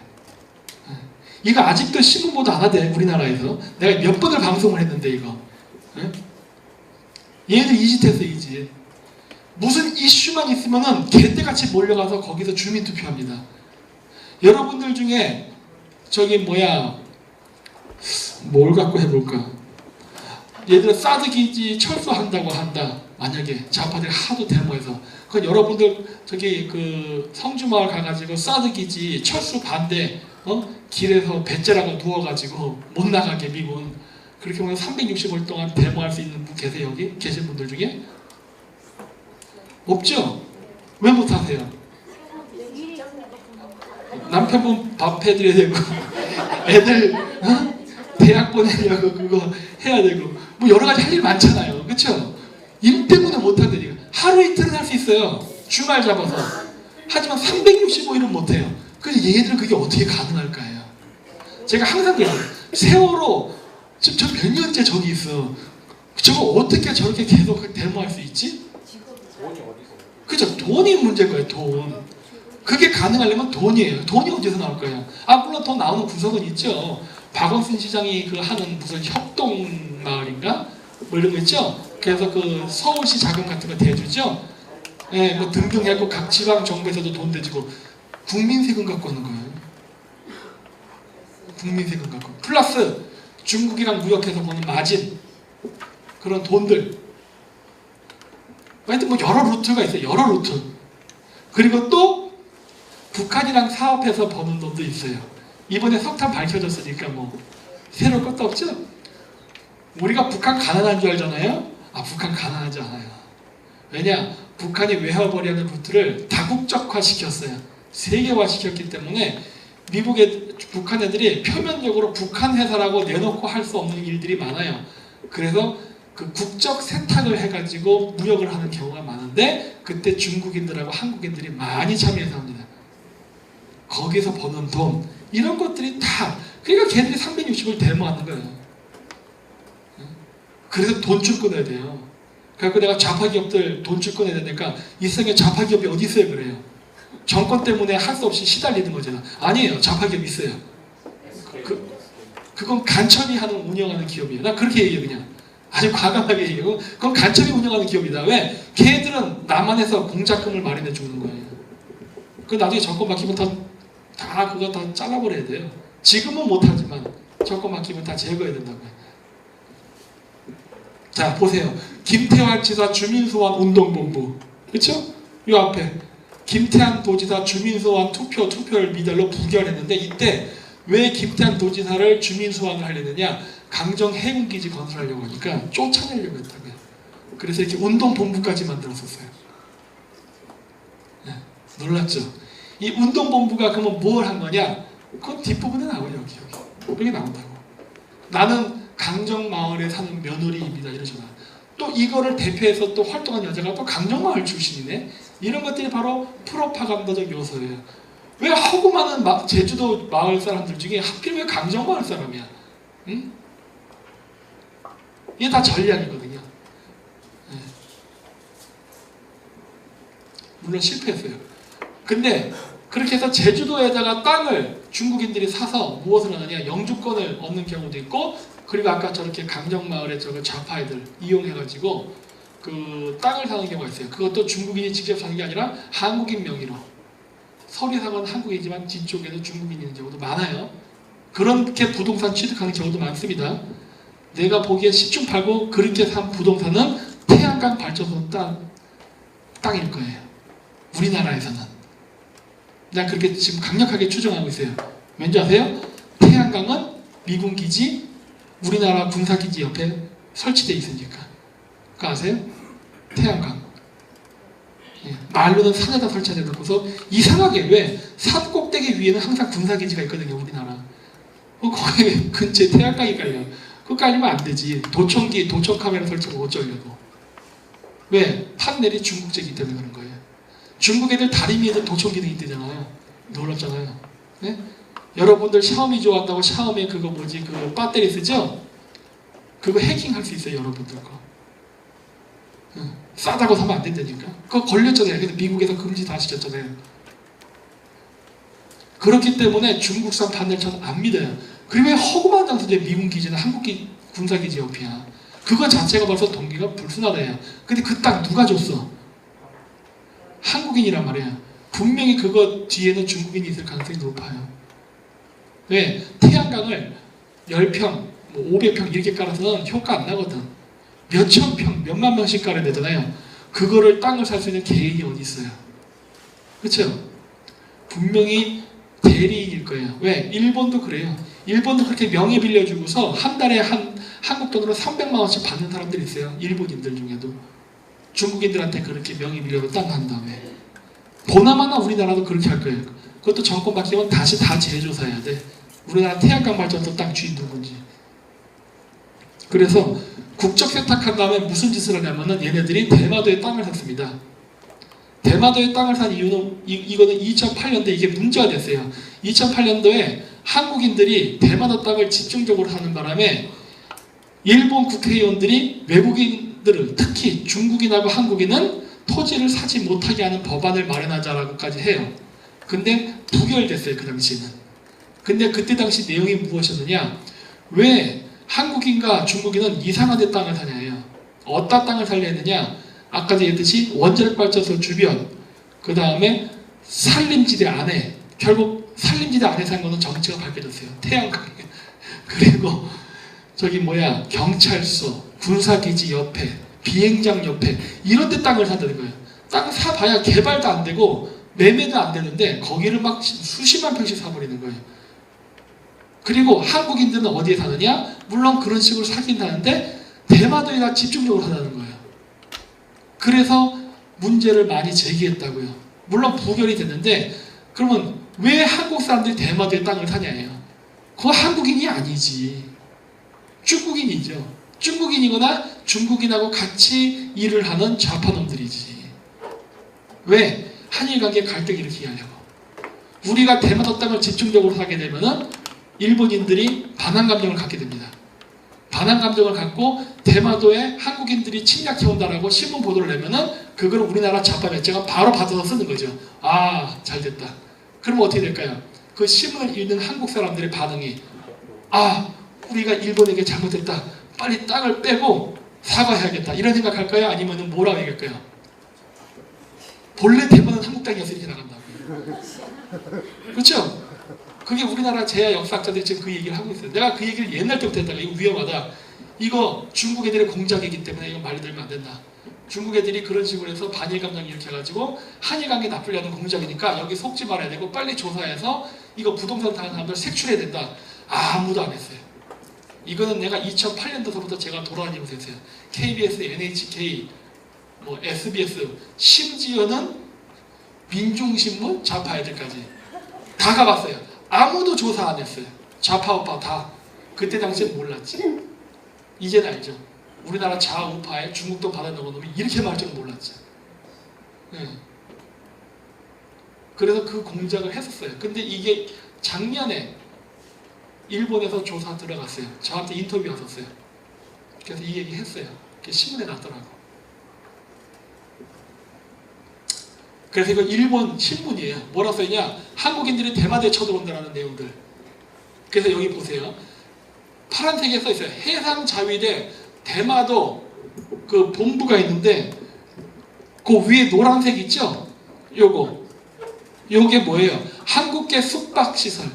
이거 아직도 신문보도 안 하대, 우리나라에서. 내가 몇 번을 방송을 했는데 이거. 얘네들 이 짓 했어, 이 짓. 무슨 이슈만 있으면은 개떼같이 몰려가서 거기서 주민투표합니다. 여러분들 중에 저기 뭐야, 뭘 갖고 해볼까? 얘들 사드 기지 철수한다고 한다. 만약에 좌파들이 하도 데모해서, 그 여러분들 저기 그 성주마을 가가지고 사드 기지 철수 반대, 길에서 배째라고 누워가지고 못 나가게 미군, 그렇게 보면 360일 동안 데모할 수 있는 분 계세요? 여기 계신 분들 중에? 없죠? 왜 못하세요? 남편분 밥 해드려야 되고 애들 대학 보내려고 그거 해야 되고 뭐 여러 가지 할 일 많잖아요. 그렇죠? 일 때문에 못한다니까. 하루 이틀은 할 수 있어요. 주말 잡아서. 하지만 365일은 못해요. 그래서 얘들은 그게 어떻게 가능할까요? 제가 항상 그래요. 세월호 지금 저 몇 년째 저기 있어. 저거 어떻게 저렇게 계속 데모할 수 있지? 돈이 어디서? 그죠? 돈이 문제인 거예요. 돈. 그게 가능하려면 돈이에요. 돈이 어디서 나올 거예요? 아, 물론 돈 나오는 구석은 있죠. 박원순 시장이 그 하는 무슨 협동마을인가? 뭐 이런 거 있죠? 그래서 그 서울시 자금 같은 거 대주죠? 예, 뭐 등등 해갖고 각 지방 정부에서도 돈 대주고 국민 세금 갖고 하는 거예요. 국민 세금 갖고. 플러스 중국이랑 무역해서 버는 마진. 그런 돈들. 하여튼 뭐 여러 루트가 있어요. 여러 루트. 그리고 또 북한이랑 사업해서 버는 돈도 있어요. 이번에 석탄 밝혀졌으니까 뭐 새로울 것도 없죠? 우리가 북한 가난한 줄 알잖아요? 아, 북한 가난하지 않아요. 왜냐? 북한이 외화벌이하는 루트를 다국적화 시켰어요. 세계화 시켰기 때문에 미국의 북한 애들이 표면적으로 북한 회사라고 내놓고 할 수 없는 일들이 많아요. 그래서 그 국적 세탁을 해가지고 무역을 하는 경우가 많은데 그때 중국인들하고 한국인들이 많이 참여해서 합니다. 거기서 버는 돈 이런 것들이 다 그러니까 걔들이 360을 데모하는 거예요. 그래서 돈줄 끊어야 돼요. 그래서 내가 좌파 기업들 돈줄 끊어야 되니까 이 세상에 좌파 기업이 어디 있어요 그래요. 정권 때문에 할 수 없이 시달리는 거잖아. 아니에요. 좌파 기업 있어요. 그건 간첩이 하는 운영하는 기업이에요. 나 그렇게 얘기해요. 그냥 아주 과감하게 얘기하고 그건 간첩이 운영하는 기업이다. 왜? 걔들은 남한에서 공작금을 마련해 주는 거예요. 그 나중에 정권 바뀌면 다 그거 다 잘라버려야 돼요. 지금은 못하지만 정권 바뀌면 다 제거해야 된다고요. 자 보세요. 김태환 지사 주민소환 운동본부 그렇죠? 이 앞에 김태환 도지사 주민소환 투표를 미달로 부결했는데 이때 왜 김태환 도지사를 주민소환을 하려느냐? 강정 해군기지 건설하려고 하니까 쫓아내려고 했다고요. 그래서 이렇게 운동본부까지 만들었었어요. 네, 놀랐죠? 이 운동본부가 그러면 뭘 한 거냐? 그건 뒷부분에 나와요. 여기 나온다고. 나는 강정마을에 사는 며느리입니다. 이러잖아. 또 이거를 대표해서 또 활동한 여자가 또 강정마을 출신이네. 이런 것들이 바로 프로파간다적 요소예요. 왜 하고 많은 제주도 마을 사람들 중에 하필 왜 강정마을 사람이야? 응? 이게 다 전략이거든요. 네. 물론 실패했어요. 근데 그렇게 해서 제주도에다가 땅을 중국인들이 사서 무엇을 하느냐? 영주권을 얻는 경우도 있고 그리고 아까 저렇게 강정마을에 저거 좌파 애들 이용해가지고 그 땅을 사는 경우가 있어요. 그것도 중국인이 직접 사는 게 아니라 한국인 명의로. 서류상은 한국이지만 뒤쪽에도 중국인이 있는 경우도 많아요. 그렇게 부동산 취득하는 경우도 많습니다. 내가 보기에 10중 8구 그렇게 산 부동산은 태양광 발전소 땅일 거예요. 우리나라에서는. 난 그렇게 지금 강력하게 추정하고 있어요. 왠지 아세요? 태양광은 미군 기지, 우리나라 군사기지 옆에 설치되어 있으니까. 그거 아세요? 태양광. 예, 말로는 산에다 설치해 놓고서 이상하게 왜 산 꼭대기 위에는 항상 군사기지가 있거든요. 우리나라. 거기 근처에 태양광이 깔려. 그거 깔리면 안 되지. 도청기, 도청 카메라 설치하고 어쩌려고. 왜? 판넬이 중국제이기 때문에 그런 거예요. 중국 애들 다리 위에도 도청 기능이 있대잖아요. 놀랍잖아요. 네? 여러분들 샤오미 좋아한다고 샤오미 그거 뭐지 그 배터리 쓰죠? 그거 해킹할 수 있어요. 여러분들 거. 응. 싸다고 사면 안 된다니까. 그거 걸렸잖아요. 근데 미국에서 금지 다 시켰잖아요. 그렇기 때문에 중국산 바늘 저는 안 믿어요. 그리고 왜 허구만 장소에 미군 기지는 한국 군사기지 옆이야. 그거 자체가 벌써 동기가 불순하다요. 근데 그 땅 누가 줬어? 한국인이란 말이야. 분명히 그거 뒤에는 중국인이 있을 가능성이 높아요. 왜? 태양광을 10평, 500평 이렇게 깔아서는 효과 안 나거든. 몇천 평, 몇만 명씩 깔아야 되잖아요. 그거를 땅을 살 수 있는 개인이 어디 있어요? 그렇죠? 분명히 대리인일 거예요. 왜? 일본도 그래요. 일본도 그렇게 명의 빌려주고서 한 달에 한국 돈으로 300만 원씩 받는 사람들이 있어요. 일본인들 중에도. 중국인들한테 그렇게 명의 빌려서 땅 한 다음에. 보나마나 우리나라도 그렇게 할 거예요. 그것도 정권 바뀌면 다시 다 재조사해야 돼. 우리나라 태양광 발전소 땅 주인 누군지. 그래서 국적 세탁한 다음에 무슨 짓을 하냐면은 얘네들이 대마도에 땅을 샀습니다. 대마도에 땅을 산 이유는 이거는 2008년도에 이게 문제가 됐어요. 2008년도에 한국인들이 대마도 땅을 집중적으로 사는 바람에 일본 국회의원들이 외국인들을 특히 중국인하고 한국인은 토지를 사지 못하게 하는 법안을 마련하자라고까지 해요. 근데 부결됐어요. 그 당시에는. 근데 그때 당시 내용이 무엇이었느냐? 왜 한국인과 중국인은 이상한 데 땅을 사냐예요. 어디다 땅을 살려 했느냐? 아까도 얘기했듯이 원자력 발전소 주변, 그 다음에 산림지대 안에, 결국 산림지대 안에 산 거는 정체가 밝혀졌어요. 태양광에. 그리고 저기 경찰서, 군사기지 옆에, 비행장 옆에 이런 데 땅을 산다는 거예요. 땅 사봐야 개발도 안 되고 매매도 안 되는데 거기를 막 수십만 평씩 사버리는 거예요. 그리고 한국인들은 어디에 사느냐? 물론 그런 식으로 사긴 하는데 대마도에다 집중적으로 산다는 거예요. 그래서 문제를 많이 제기했다고요. 물론 부결이 됐는데 그러면 왜 한국 사람들이 대마도에 땅을 사냐예요. 그거 한국인이 아니지. 중국인이죠. 중국인이거나 중국인하고 같이 일을 하는 좌파놈들이지. 왜? 한일 관계 갈등 일으키게 하려고. 우리가 대마도 땅을 집중적으로 사게 되면은 일본인들이 반항 감정을 갖게 됩니다. 반항 감정을 갖고 대마도에 한국인들이 침략해온다라고 신문 보도를 내면은 그걸 우리나라 좌파 매체가 바로 받아서 쓰는 거죠. 아, 잘 됐다. 그러면 어떻게 될까요? 그 신문을 읽는 한국 사람들의 반응이 아, 우리가 일본에게 잘못했다. 빨리 땅을 빼고 사과해야겠다. 이런 생각할까요? 아니면 뭐라고 얘기할까요? 본래 대만은 한국 땅이어서 이렇게 나간다고요. 그렇죠? 그게 우리나라 제야 역사학자들이 지금 그 얘기를 하고 있어요. 내가 그 얘기를 옛날 때부터 했다가 이거 위험하다. 이거 중국 애들의 공작이기 때문에 이거 말이 들면 안 된다. 중국 애들이 그런 식으로 해서 반일 감정 일으켜가지고 한일 관계 나쁘려는 공작이니까 여기 속지 말아야 되고 빨리 조사해서 이거 부동산 타는 사람들 색출해야 된다. 아무도 안 했어요. 이거는 내가 2008년도서부터 제가 돌아다니면서 했어요. KBS, NHK, SBS, 심지어는 민중신문, 좌파 애들까지 다 가봤어요. 아무도 조사 안 했어요. 좌파 우파 다. 그때 당시엔 몰랐지. 이제는 알죠. 우리나라 좌우파에 중국돈 받아놓은 놈이 이렇게 말할 줄은 몰랐죠. 네. 그래서 그 공작을 했었어요. 근데 이게 작년에 일본에서 조사 들어갔어요. 저한테 인터뷰 왔었어요. 그래서 이 얘기 했어요. 신문에 났더라고. 그래서 이거 일본 신문이에요. 뭐라 써있냐? 한국인들이 대마도에 쳐들어온다는 내용들. 그래서 여기 보세요. 파란색에 써있어요. 해상자위대 대마도 그 본부가 있는데 그 위에 노란색 있죠? 요게 뭐예요? 한국계 숙박시설.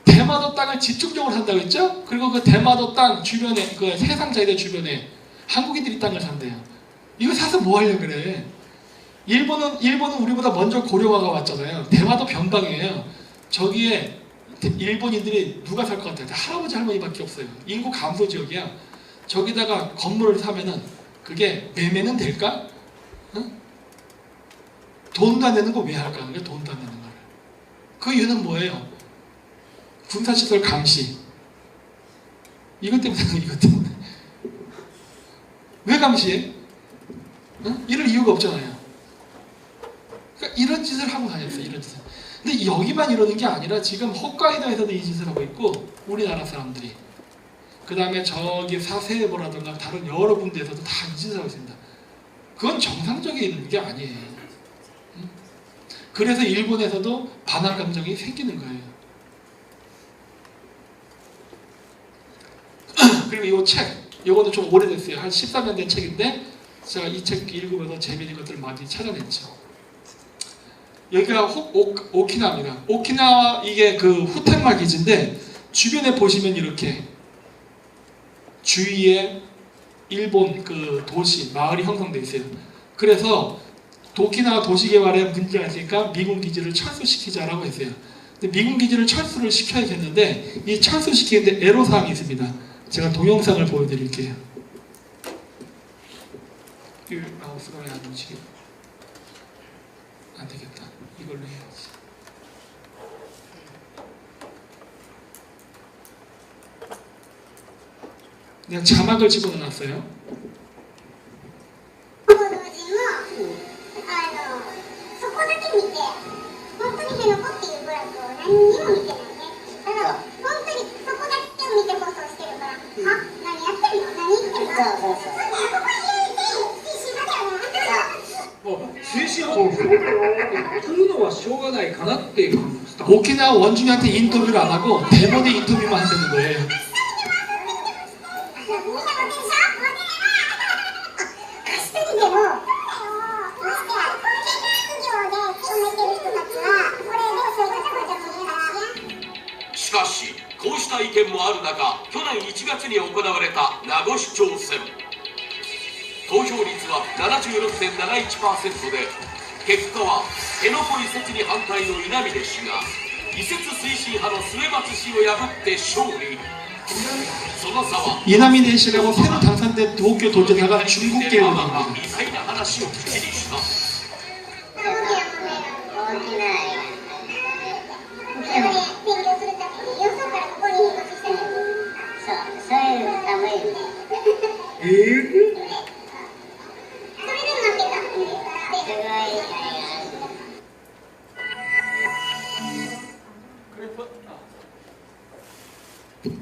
대마도 땅을 집중적으로 산다고 했죠? 그리고 그 대마도 땅 주변에, 그 해상자위대 주변에 한국인들이 땅을 산대요. 이거 사서 뭐 하려고 그래? 일본은 우리보다 먼저 고려화가 왔잖아요. 대마도 변방이에요. 저기에 일본인들이 누가 살 것 같아요? 할아버지 할머니밖에 없어요. 인구 감소 지역이야. 저기다가 건물을 사면은 그게 매매는 될까? 응? 돈도 안 내는 거 왜 할까? 왜 돈도 안 내는 거를? 그 이유는 뭐예요? 군사시설 감시. 이것 때문에 이것 때문에. 왜 감시해? 응? 이럴 이유가 없잖아요. 그러니까 이런 짓을 하고 다녔어요. 이런 짓을. 근데 여기만 이러는 게 아니라 지금 홋카이도에서도 이 짓을 하고 있고 우리나라 사람들이. 그 다음에 저기 사세보라든가 다른 여러 군데에서도 다 이 짓을 하고 있습니다. 그건 정상적인 게 아니에요. 그래서 일본에서도 반항 감정이 생기는 거예요. 그리고 이 책, 이거는 좀 오래됐어요. 한 14년 된 책인데 제가 이 책 읽으면서 재미있는 것들을 많이 찾아냈죠. 여기가 오키나와입니다. 오키나와 이게 그 후텐마 기지인데 주변에 보시면 이렇게 주위에 일본 그 도시, 마을이 형성되어 있어요. 그래서 오키나와 도시개발에 문제가 있으니까 미군 기지를 철수시키자라고 했어요. 근데 미군 기지를 철수를 시켜야겠는데 이 철수시키는데 애로사항이 있습니다. 제가 동영상을 보여드릴게요. 이 마우스가 왜 안 움직여? 안 되겠다. 이걸로 해야지. 그냥 자막을 집어넣었어요. 오키나와 원주민한테 인터뷰를 안 하고 대본에 인터뷰만 한다는 거예요.しかし、こうした意見もある中、去年1月に行われた名護市長選。投票率は 76.71% で、結果は辺野古移設に反対の稲峰氏が移設推進派の末松氏を破って勝利。その差は 이나미네 씨라고 새로 당선된 도쿄 도지사가 중국 계열입니다. 微細な話を口にした。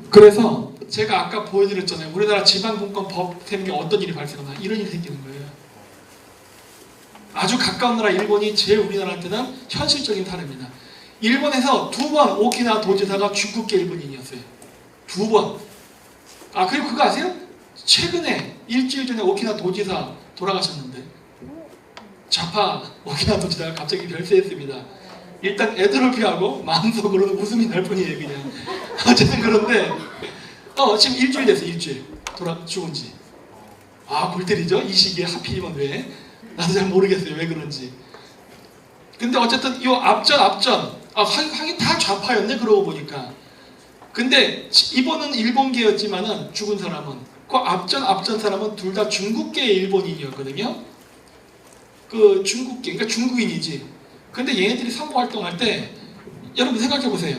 그래서 제가 아까 보여드렸잖아요. 우리나라 지방분권법 때문에 어떤 일이 발생하나 이런 일이 생기는 거예요. 아주 가까운 나라 일본이 제일 우리나라한테는 현실적인 사례입니다. 일본에서 2번 오키나와 도지사가 중국계 일본인이었어요. 2번. 아 그리고 그거 아세요? 최근에 일주일 전에 오키나와 도지사 돌아가셨는데 좌파 오키나와 도지사가 갑자기 별세했습니다. 일단 애들을 피하고 마음속으로는 웃음이 날 뿐이에요 그냥. 어쨌든 그런데 지금 일주일 됐어요. 일주일 죽은 지. 아 골 때리죠? 이 시기에 하필이면 왜? 나도 잘 모르겠어요 왜 그런지. 근데 어쨌든 이 앞전 하긴 다 좌파였네 그러고 보니까. 근데 이번은 일본계였지만은 죽은 사람은 그 앞전 사람은 둘 다 중국계 일본인이었거든요. 그 중국계 그러니까 중국인이지. 근데 얘네들이 선거 활동할 때 여러분 생각해 보세요.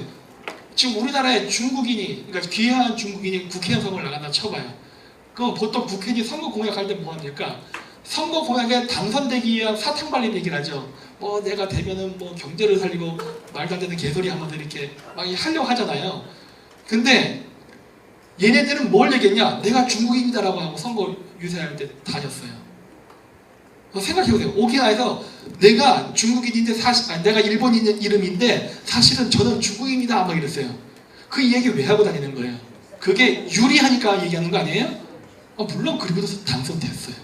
지금 우리나라에 중국인이 그러니까 귀한 중국인이 국회의원 선거를 나간다 쳐봐요. 그럼 보통 국회의원이 선거 공약할 때 뭐 합니까? 선거 공약에 당선되기 위한 사탕 발린 얘기를 하죠. 뭐 내가 되면은 뭐 경제를 살리고 말도 안 되는 개소리 하면서 이렇게 막 하려고 하잖아요. 근데 얘네들은 뭘 얘기했냐? 내가 중국인이다라고 하고 선거 유세할 때 다녔어요. 생각해보세요. 오키나와에서 내가 중국인인데 내가 일본인 이름인데 사실은 저는 중국인이다 막 이랬어요. 그 얘기 왜 하고 다니는 거예요? 그게 유리하니까 얘기하는 거 아니에요? 물론 그리고도 당선됐어요.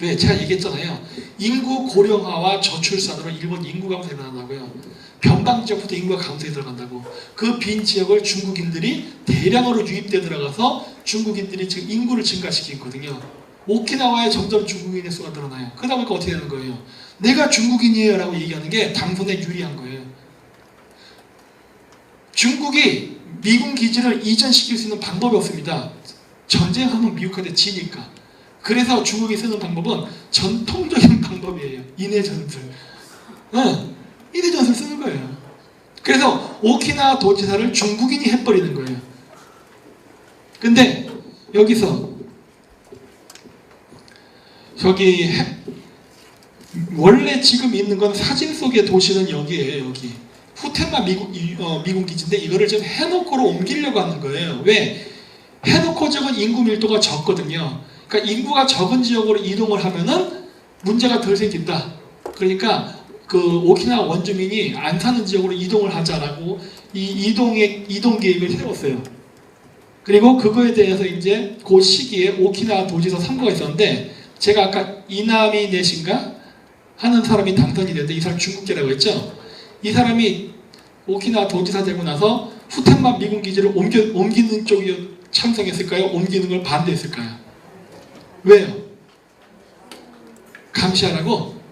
왜? 제가 얘기했잖아요. 인구 고령화와 저출산으로 일본 인구 감소에 일어난다고요. 변방 지역부터 인구가 감소에 들어간다고. 그 빈 지역을 중국인들이 대량으로 유입돼 들어가서 중국인들이 지금 인구를 증가시키고 있거든요. 오키나와에 점점 중국인의 수가 늘어나요. 그러다 보니까 어떻게 되는 거예요? 내가 중국인이에요 라고 얘기하는 게 당선에 유리한 거예요. 중국이 미군 기지를 이전시킬 수 있는 방법이 없습니다. 전쟁하면 미국한테 지니까. 그래서 중국이 쓰는 방법은 전통적인 방법이에요. 인해전술. 인해전술 쓰는 거예요. 그래서 오키나와 도지사를 중국인이 해버리는 거예요. 근데 여기서 저기 원래 지금 있는 건 사진 속의 도시는 여기에요. 여기 후텐마 미군 기지인데 이거를 좀 해놓고로 옮기려고 하는 거예요. 왜? 해놓고 지역은 인구 밀도가 적거든요. 그러니까 인구가 적은 지역으로 이동을 하면은 문제가 덜 생긴다. 그러니까 그 오키나와 원주민이 안 사는 지역으로 이동을 하자라고 이 이동 계획을 세웠어요. 그리고 그거에 대해서 이제 그 시기에 오키나와 도지사 선거가 있었는데 제가 아까 이나미 넷인가 하는 사람이 당선이 됐는데 이 사람 중국계라고 했죠. 이 사람이 오키나와 도지사 되고 나서 후텐만 미군 기지를 옮기는 쪽이 찬성했을까요? 옮기는 걸 반대했을까요? 왜요? 감시하라고?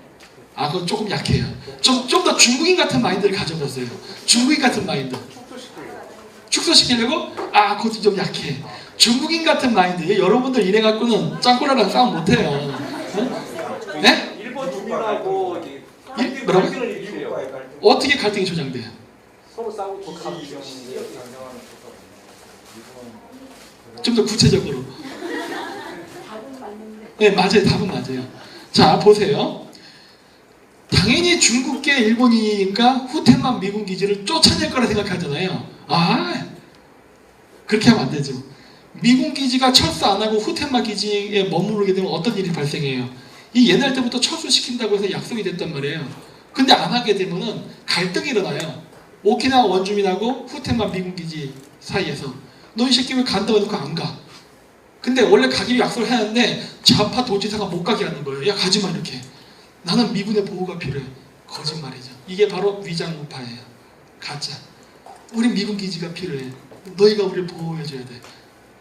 아, 그건 조금 약해요. 좀 더 중국인 같은 마인드를 가져보세요. 중국인 같은 마인드. 축소시키려고? 아, 그것도 좀 약해. 중국인 같은 마인드. 여러분들 이래갖고는 짱구라랑 싸움 못해요. 어? 네? 일본 주민하고 뭐라고? 갈등을 일으키려고. 어떻게 갈등이 조장돼요? 서로 싸우고 좀 더 구체적으로. 네, 맞아요. 답은 맞아요. 자, 보세요. 당연히 중국계 일본이니까 후텐만 미군 기지를 쫓아낼 거라 생각하잖아요. 아, 그렇게 하면 안 되죠. 미군 기지가 철수 안 하고 후텐만 기지에 머무르게 되면 어떤 일이 발생해요? 이 옛날 때부터 철수시킨다고 해서 약속이 됐단 말이에요. 근데 안 하게 되면은 갈등이 일어나요. 오키나와 원주민하고 후텐만 미군 기지 사이에서 너 이 새끼 왜 간다고 해놓고 안 가? 근데 원래 가기로 약속을 했는데 좌파 도지사가 못 가게 하는 거예요. 야, 가지마 이렇게. 나는 미군의 보호가 필요해. 거짓말이죠. 이게 바로 위장우파예요. 가짜. 우리 미군 기지가 필요해. 너희가 우리를 보호해줘야 돼.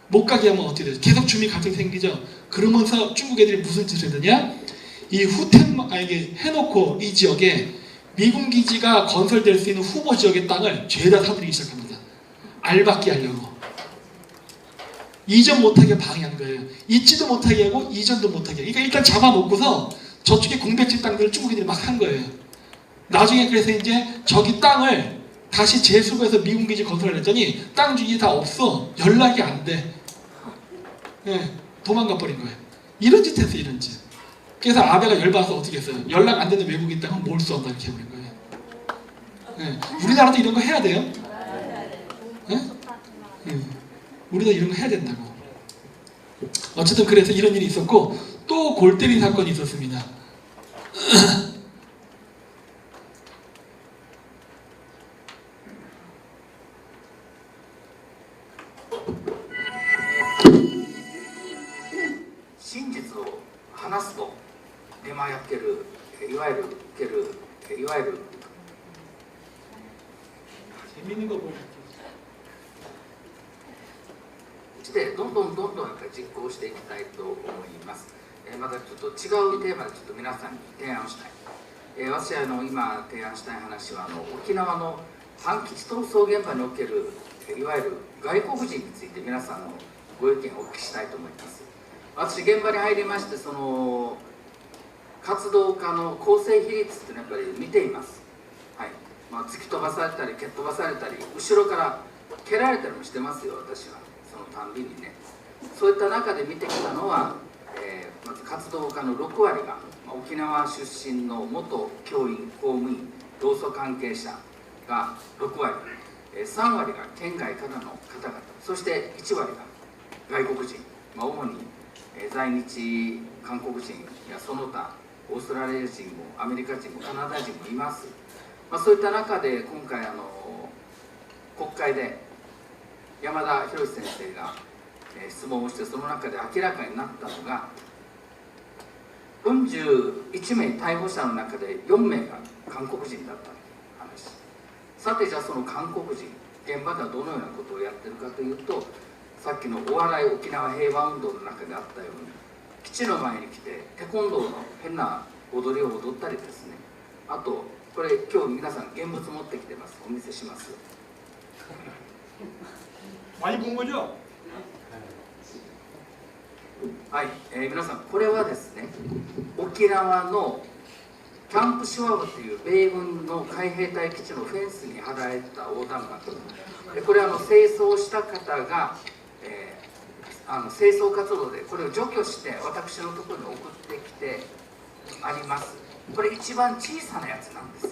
못 가게 하면 어떻게 되죠? 계속 주민 갈등이 생기죠. 그러면서 중국 애들이 무슨 짓을 했느냐? 이 후텐만에게 해놓고 이 지역에 미군 기지가 건설될 수 있는 후보 지역의 땅을 죄다 사들이기 시작합니다. 알박기 하려고. 이전 못하게 방해한 거예요. 있지도 못하게 하고 이전도 못하게. 그러니까 일단 잡아놓고서 저쪽에 공백지 땅들을 중국인들이 막 한 거예요. 나중에 그래서 이제 저기 땅을 다시 재수거해서 미군 기지 건설을 했더니 땅 주인이 다 없어. 연락이 안 돼. 네, 도망가 버린 거예요. 이런 짓 했어요, 이런 짓. 그래서 아베가 열받아서 어떻게 했어요? 연락 안 되는 외국인 땅은 몰수한다 이렇게 해버린 거예요. 네, 우리나라도 이런 거 해야 돼요? 네? 우리도 이런 거 해야 된다고. 어쨌든 그래서 이런 일이 있었고 또 골때리 사건이 있었습니다. 진실을 話すと出前やってるいわゆる受けるいわゆる 재밌는 거 보면 してどんどんやっぱり実行していきたいと思います。またちょっと違うテーマでちょっと皆さんに提案したい。私今提案したい話は沖縄の反基地闘争現場におけるいわゆる外国人について皆さんのご意見をお聞きしたいと思います。私現場に入りましてその活動家の構成比率っていうのはやっぱり見ています。はい。突き飛ばされたり蹴っ飛ばされたり後ろから蹴られたりもしてますよ私は。そのたんびにね。そういった中で見てきたのは、まず活動家の6割が沖縄出身の元教員公務員労組関係者が6割、3割が県外からの方々、そして1割が外国人、主に在日韓国人やその他オーストラリア人もアメリカ人もカナダ人もいます。そういった中で今回国会で山田博先生が質問をしてその中で明らかになったのが41名逮捕者の中で4名が韓国人だったという話。さてじゃあその韓国人現場ではどのようなことをやってるかというとさっきのお笑い沖縄平和運動の中であったように基地の前に来てテコンドーの変な踊りを踊ったりですね、あとこれ今日皆さん現物持ってきてます。お見せします。 많이 본 거죠? はい、皆さんこれはですね沖縄のキャンプシワブという米軍の海兵隊基地のフェンスに貼られた横断幕でこれは清掃した方が、清掃活動でこれを除去して私のところに送ってきてあります。これ一番小さなやつなんですよ。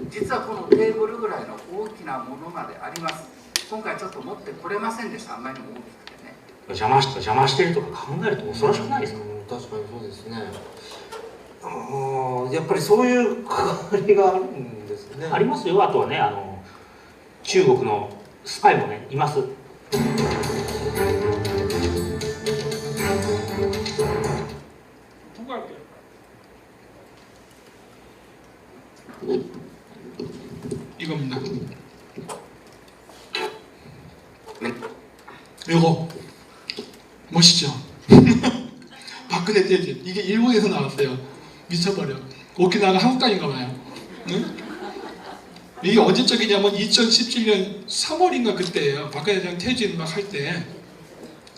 実はこのテーブルぐらいの大きなものまであります。今回ちょっと持ってこれませんでした。あんまりにも大きくてね。邪魔してるとか考えると恐ろしくないですか？確かにそうですね。やっぱりそういう関わりがあるんですね。ありますよ。あとはね、中国のスパイもねいます。이겁니다. 요거 멋있죠? 박근혜 떼진 이게 일본에서 나왔어요. 미쳐버려. 오키나와가 한국 땅인가 봐요. 응? 이게 언제적이냐면 2017년 3월인가 그때예요. 박근혜 대통령 퇴진 막 할 때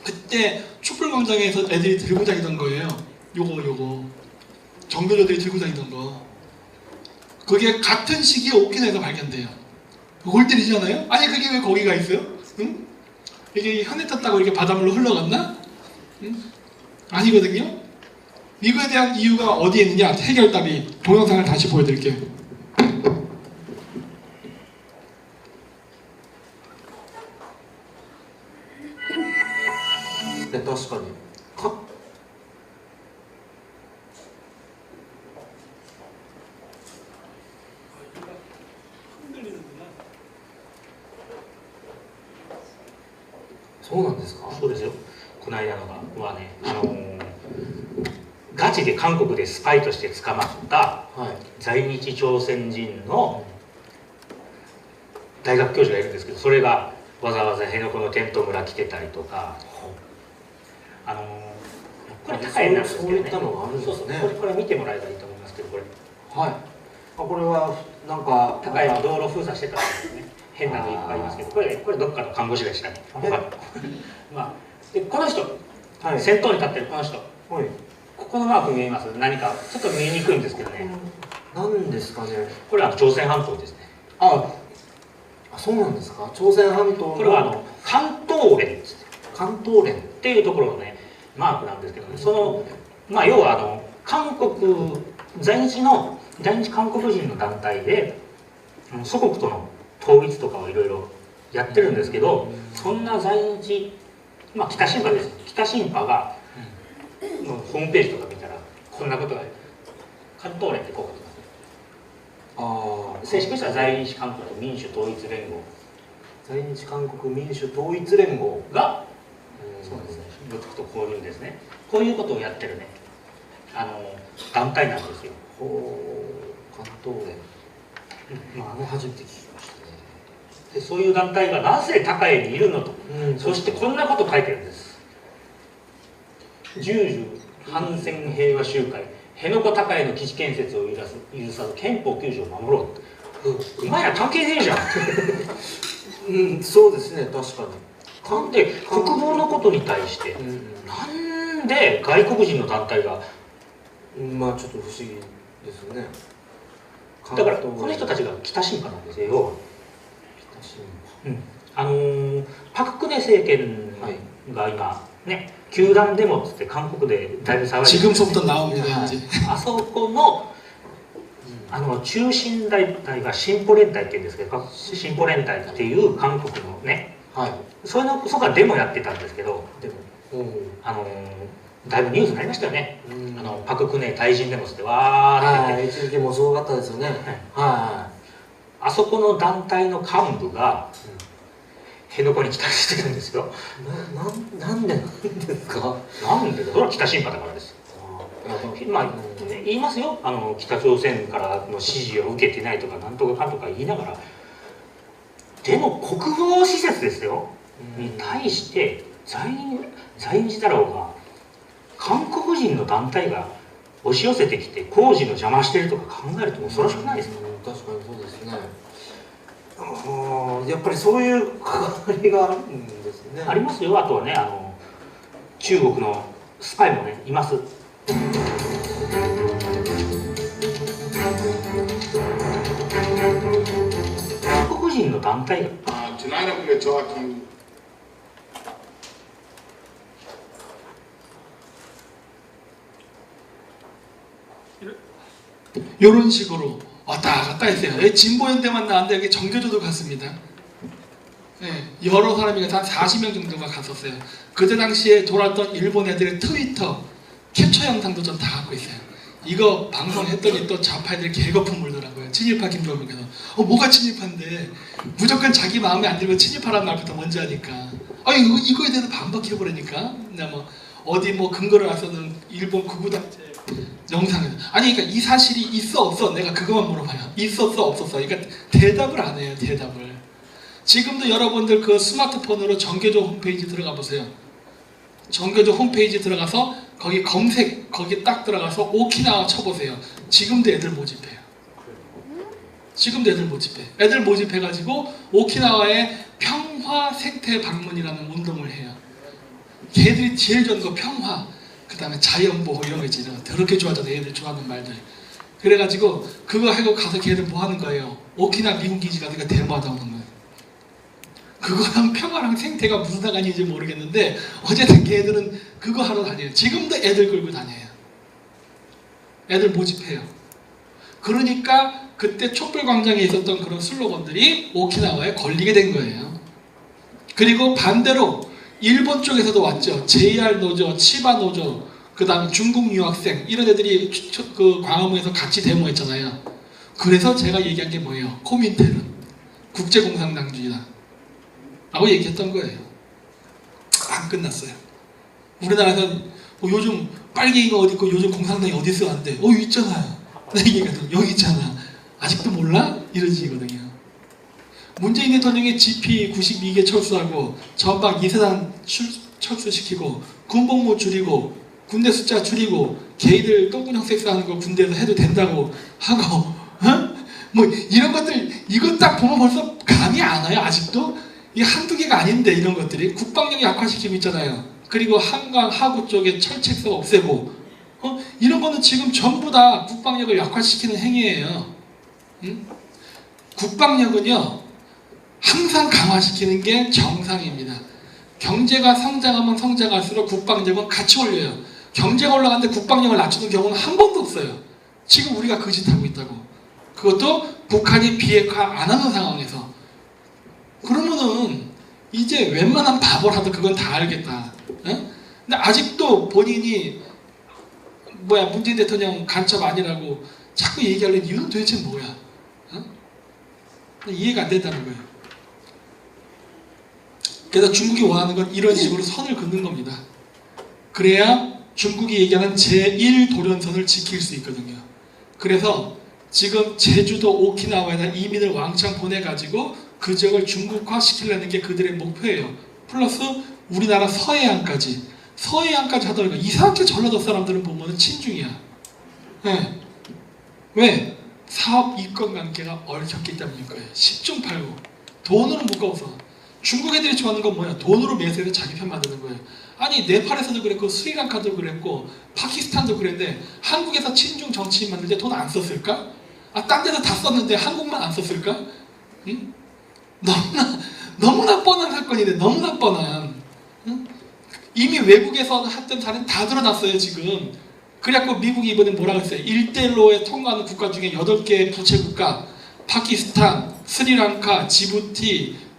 그때 촛불광장에서 애들이 들고 다니던 거예요. 요거 정교조들이 들고 다니던 거. 그게 같은 시기에 오키나와에서 발견돼요. 골 때리잖아요? 아니 그게 왜 거기가 있어요? 응? 이게 현에 떴다고 이렇게 바닷물로 흘러갔나? 응? 아니거든요? 이거에 대한 이유가 어디에 있느냐? 해결답이 동영상을 다시 보여드릴게요. 네, 確かに。そうなんですか。そうですよ。この間のがはね、ガチで韓国でスパイとして捕まった在日朝鮮人の大学教授がいるんですけど、それがわざわざ辺野古のテント村来てたりとか、これ高いなんですけどね。そういったのがあるんですね。そうこれ見てもらえばいいと思いますけど、これはい。これはなんか高いの道路封鎖してたんですね。変なのいっぱいありますけど、これどっかの看護師でしたね。まあでこの人、先頭に立ってるこの人、ここのマーク見えます？何かちょっと見えにくいんですけどね。何ですかね。これは朝鮮半島ですね。そうなんですか。朝鮮半島のこれは関東連ですね。関東連っていうところのねマークなんですけどね、そのまあ要は韓国在日韓国人の団体で祖国との統一とかをいろいろやってるんですけど、そんな在日まあ北新派です。北新派がホームページとか見たらこんなことが関東連ってこう書きます。正式にしたら在日韓国民主統一連合。在日韓国民主統一連合が、そうですね。とこういうんですね。こういうことをやってるね団体なんですよ。関東連。初めて聞きましたね。でそういう団体がなぜ高江にいるのと、そしてこんなこと書いてるんです。従樹反戦平和集会辺野古高江の基地建設を許さず憲法9条を守ろう。今や関係ねえじゃん。そうですね、確かに。なんで国防のことに対して、なんで外国人の団体が、まあちょっと不思議ですよね。だからこの人たちが北新派なんですよ。北新派。パク・クネ政権が今ね、球団デモっつって韓国でだいぶ騒いでる。 지금서부터 나옵니다. 이제. あそこの中心団体が進歩連隊っていうんですけど、進歩連隊っていう韓国のね、そこがデモやってたんですけど、だいぶニュースになりましたよね。パク・クネ退陣デモってわーって言って、一時期もすごかったですよね。あそこの団体の幹部が辺野古に帰宅してるんですよ。なんでなんですか。なんでだ、それは北新派だからです。まあ言いますよ、北朝鮮からの指示を受けてないとかなんとかかんとか言いながら、でも国防施設ですよ、に対して在日だろうが韓国人の団体が押し寄せてきて工事の邪魔してるとか考えると恐ろしくないですか。確かにそうですね。やっぱりそういう関わりがあるんですね。ありますよ。あとはね、中国のスパイもねいます。韓国人の団体が이런 식으로 왔다 갔다 했어요. 진보연대만 나왔는데 여기 정교조도 갔습니다. 예, 여러 사람이 가서 한 40명 정도가 갔었어요. 그때 당시에 돌았던 일본 애들의 트위터 캡처 영상도 좀 다 갖고 있어요. 이거 방송했더니 또 좌파 애들이 개거품 물더라고요. 친일파 김종민께서 뭐가 친일파인데 무조건 자기 마음에 안 들면 친일파라는 말부터 먼저 하니까 이거에 대해서 반박해버리니까 뭐 어디 뭐 근거를 알서는 일본 극우단체 영상에 그러니까 이 사실이 있어 없어 내가 그것만 물어봐요. 있었어 없었어. 그러니까 대답을 안 해요. 대답을. 지금도 여러분들 그 스마트폰으로 정교조 홈페이지 들어가 보세요. 정교조 홈페이지 들어가서 거기 검색 거기 딱 들어가서 오키나와 쳐보세요. 지금도 애들 모집해요. 지금도 애들 모집해. 애들 모집해가지고 오키나와의 평화 생태 방문이라는 운동을 해요. 걔들이 제일 좋아하는 거 평화, 그 다음에 자연보호 이런 거 있지. 더럽게 좋아하잖아. 애들 좋아하는 말들. 그래가지고 그거 하고 가서 걔들 뭐 하는 거예요? 오키나와 미군 기지 가서 데모하다 오는 거예요. 그거랑 평화랑 생태가 무슨 상관인지 모르겠는데 어쨌든 걔들은 그거 하러 다녀요. 지금도 애들 끌고 다녀요. 애들 모집해요. 그러니까 그때 촛불광장에 있었던 그런 슬로건들이 오키나와에 걸리게 된 거예요. 그리고 반대로 일본 쪽에서도 왔죠. JR 노조, 치바 노조, 그 다음에 중국 유학생 이런 애들이 그 광화문에서 같이 데모했잖아요. 그래서 제가 얘기한 게 뭐예요? 코민텔은 국제공산당주의다 라고 얘기했던 거예요. 안 끝났어요. 우리나라에서 요즘 빨갱이가 어디 있고 요즘 공산당이 어디 있어 안 돼. 있잖아요. 여기 있잖아. 아직도 몰라? 이런 식이거든요. 문재인 대통령이 GP92개 철수하고 전방 2세단 철수시키고 군복무 줄이고 군대 숫자 줄이고 게이들 똥구녕 섹스하는 거 군대에서 해도 된다고 하고 뭐 이런 것들 이거 딱 보면 벌써 감이 안 와요. 아직도? 이게 한두 개가 아닌데 이런 것들이 국방력 약화시키고 있잖아요. 그리고 한강 하구 쪽에 철책서 없애고 이런 거는 지금 전부 다 국방력을 약화시키는 행위예요. 국방력은요 항상 강화시키는 게 정상입니다. 경제가 성장하면 성장할수록 국방력은 같이 올려요. 경제가 올라가는데 국방력을 낮추는 경우는 한 번도 없어요. 지금 우리가 그 짓 하고 있다고. 그것도 북한이 비핵화 안 하는 상황에서. 그러면은 이제 웬만한 바보라도 그건 다 알겠다. 근데 아직도 본인이 문재인 대통령 간첩 아니라고 자꾸 얘기하려는 이유는 도대체 뭐야? 이해가 안 된다는 거예요. 그래서 중국이 원하는 건 이런 식으로 선을 긋는 겁니다. 그래야 중국이 얘기하는 제1도련선을 지킬 수 있거든요. 그래서 지금 제주도 오키나와에다 이민을 왕창 보내가지고 그 지역을 중국화 시키려는 게 그들의 목표예요. 플러스 우리나라 서해안까지 하다 보니까 이상하게 전라도 사람들은 보면 친중이야. 네. 왜? 사업 이권 관계가 얽혔기 때문일 거예요. 10중 8구. 돈으로 묶어서. 중국 애들이 좋아하는 건 뭐야? 돈으로 매수해서 자기 편 만드는 거예요. 아니 네팔에서도 그랬고 스리랑카도 그랬고 파키스탄도 그랬는데 한국에서 친중 정치인 만들 때 돈 안 썼을까? 딴 데서 다 썼는데 한국만 안 썼을까? 응? 너무나 뻔한 사건인데 너무나 뻔한. 응? 이미 외국에서 했던 사례는 다 드러났어요 지금. 그래갖고 미국이 이번에 뭐라고 했어요? 1대1로에 통과하는 국가 중에 8개 부채국가 파키스탄, 스리랑카, 지부티,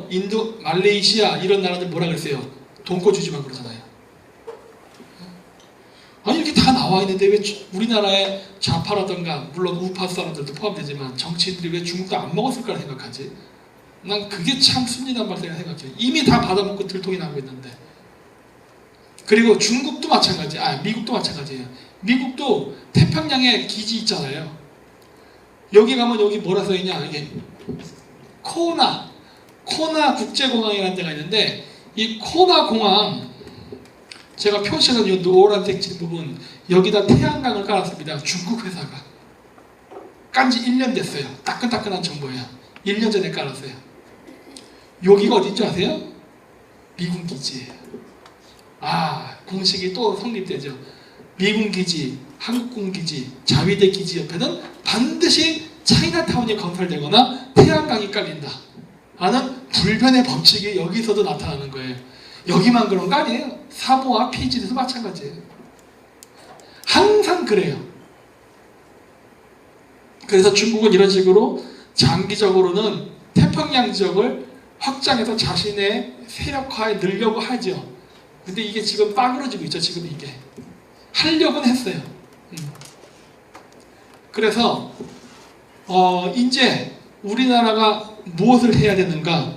인도, 말레이시아 이런 나라들 뭐라 그랬어요? 돈 꿔주지 마 그러잖아요. 아니 이렇게 다 나와 있는데 왜 우리나라의 좌파라던가 물론 우파 사람들도 포함되지만 정치인들이 왜 중국도 안 먹었을 거라 생각하지? 난 그게 참 순진한 말이라고 생각해요. 이미 다 받아먹고 들통이 나고 있는데. 그리고 중국도 마찬가지, 미국도 마찬가지예요. 미국도 태평양에 기지 있잖아요. 여기 가면 여기 뭐라 써있냐? 이게 코나 국제공항이라는 데가 있는데 이 코나 공항 제가 표시한 이 노란색 진 부분 여기다 태양광을 깔았습니다. 중국 회사가 깐지 1년 됐어요. 따끈따끈한 정보예요. 1년 전에 깔았어요. 여기가 어딘지 아세요? 미군 기지예요. 공식이 또 성립되죠. 미군 기지, 한국군 기지, 자위대 기지 옆에는 반드시 차이나타운이 건설되거나 태양광이 깔린다 하는 불변의 법칙이 여기서도 나타나는 거예요. 여기만 그런 거 아니에요. 사모아, 피지에도 마찬가지예요. 항상 그래요. 그래서 중국은 이런 식으로 장기적으로는 태평양 지역을 확장해서 자신의 세력화에 늘려고 하죠. 근데 이게 지금 빠그러지고 있죠. 지금 이게 하려고는 했어요. 그래서 이제 우리나라가 무엇을 해야 되는가?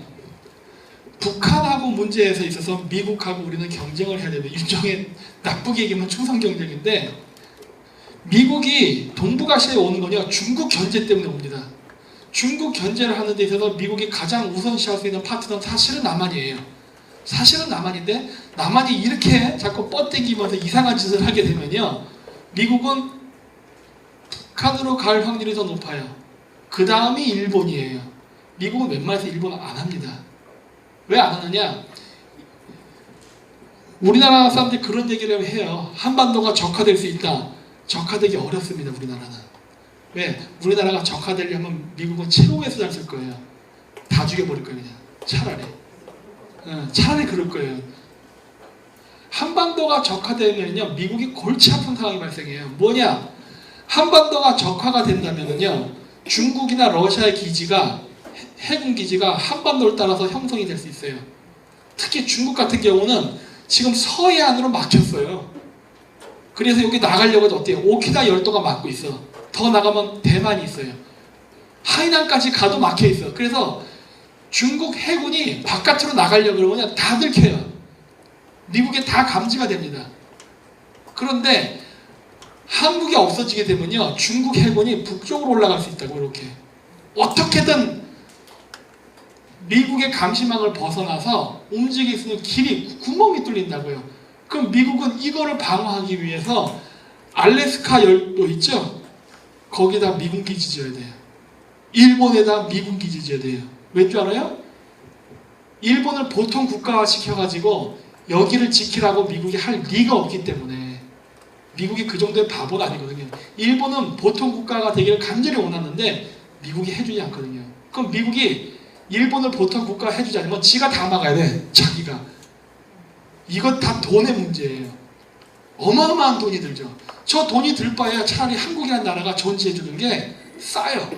북한하고 문제에서 있어서 미국하고 우리는 경쟁을 해야 되는, 일종의 나쁘게 얘기하면 충성 경쟁인데, 미국이 동북아시아에 오는 거냐 중국 견제 때문에 옵니다. 중국 견제를 하는 데 있어서 미국이 가장 우선시할 수 있는 파트너는 사실은 남한이에요. 사실은 남한인데, 남한이 이렇게 자꾸 뻗대기면서 이상한 짓을 하게 되면요, 미국은 북한으로 갈 확률이 더 높아요. 그 다음이 일본이에요. 미국은 웬만해서 일본을 안 합니다. 왜 안 하느냐? 우리나라 사람들이 그런 얘기를 해요. 한반도가 적화될 수 있다. 적화되기 어렵습니다. 우리나라는. 왜? 우리나라가 적화되려면 미국은 최후의 수단을 쓸 거예요. 다 죽여버릴 거예요. 그냥 차라리. 차라리 그럴 거예요. 한반도가 적화되면요, 미국이 골치 아픈 상황이 발생해요. 뭐냐? 한반도가 적화가 된다면요, 중국이나 러시아의 기지가, 해군 기지가 한반도를 따라서 형성이 될 수 있어요. 특히 중국 같은 경우는 지금 서해안으로 막혔어요. 그래서 여기 나가려고 해도 어때요? 오키나 열도가 막고 있어. 더 나가면 대만이 있어요. 하이난까지 가도 막혀 있어. 그래서 중국 해군이 바깥으로 나가려고 그러면 다 들켜요. 미국에 다 감지가 됩니다. 그런데 한국이 없어지게 되면요, 중국 해군이 북쪽으로 올라갈 수 있다고. 이렇게 어떻게든 미국의 감시망을 벗어나서 움직일 수 있는 길이, 구멍이 뚫린다고요. 그럼 미국은 이거를 방어하기 위해서 알래스카 열도 있죠? 거기다 미군 기지 지어야 돼요. 일본에다 미군 기지 지어야 돼요. 왠 줄 알아요? 일본을 보통 국가화 시켜가지고 여기를 지키라고 미국이 할 리가 없기 때문에. 미국이 그 정도의 바보는 아니거든요. 일본은 보통 국가가 되기를 간절히 원하는데 미국이 해주지 않거든요. 그럼 미국이 일본을 보통 국가가 해주지 않으면 지가 다 막아야 돼. 자기가. 이것 다 돈의 문제예요. 어마어마한 돈이 들죠. 저 돈이 들 바에야 차라리 한국이라는 나라가 존재해주는 게 싸요.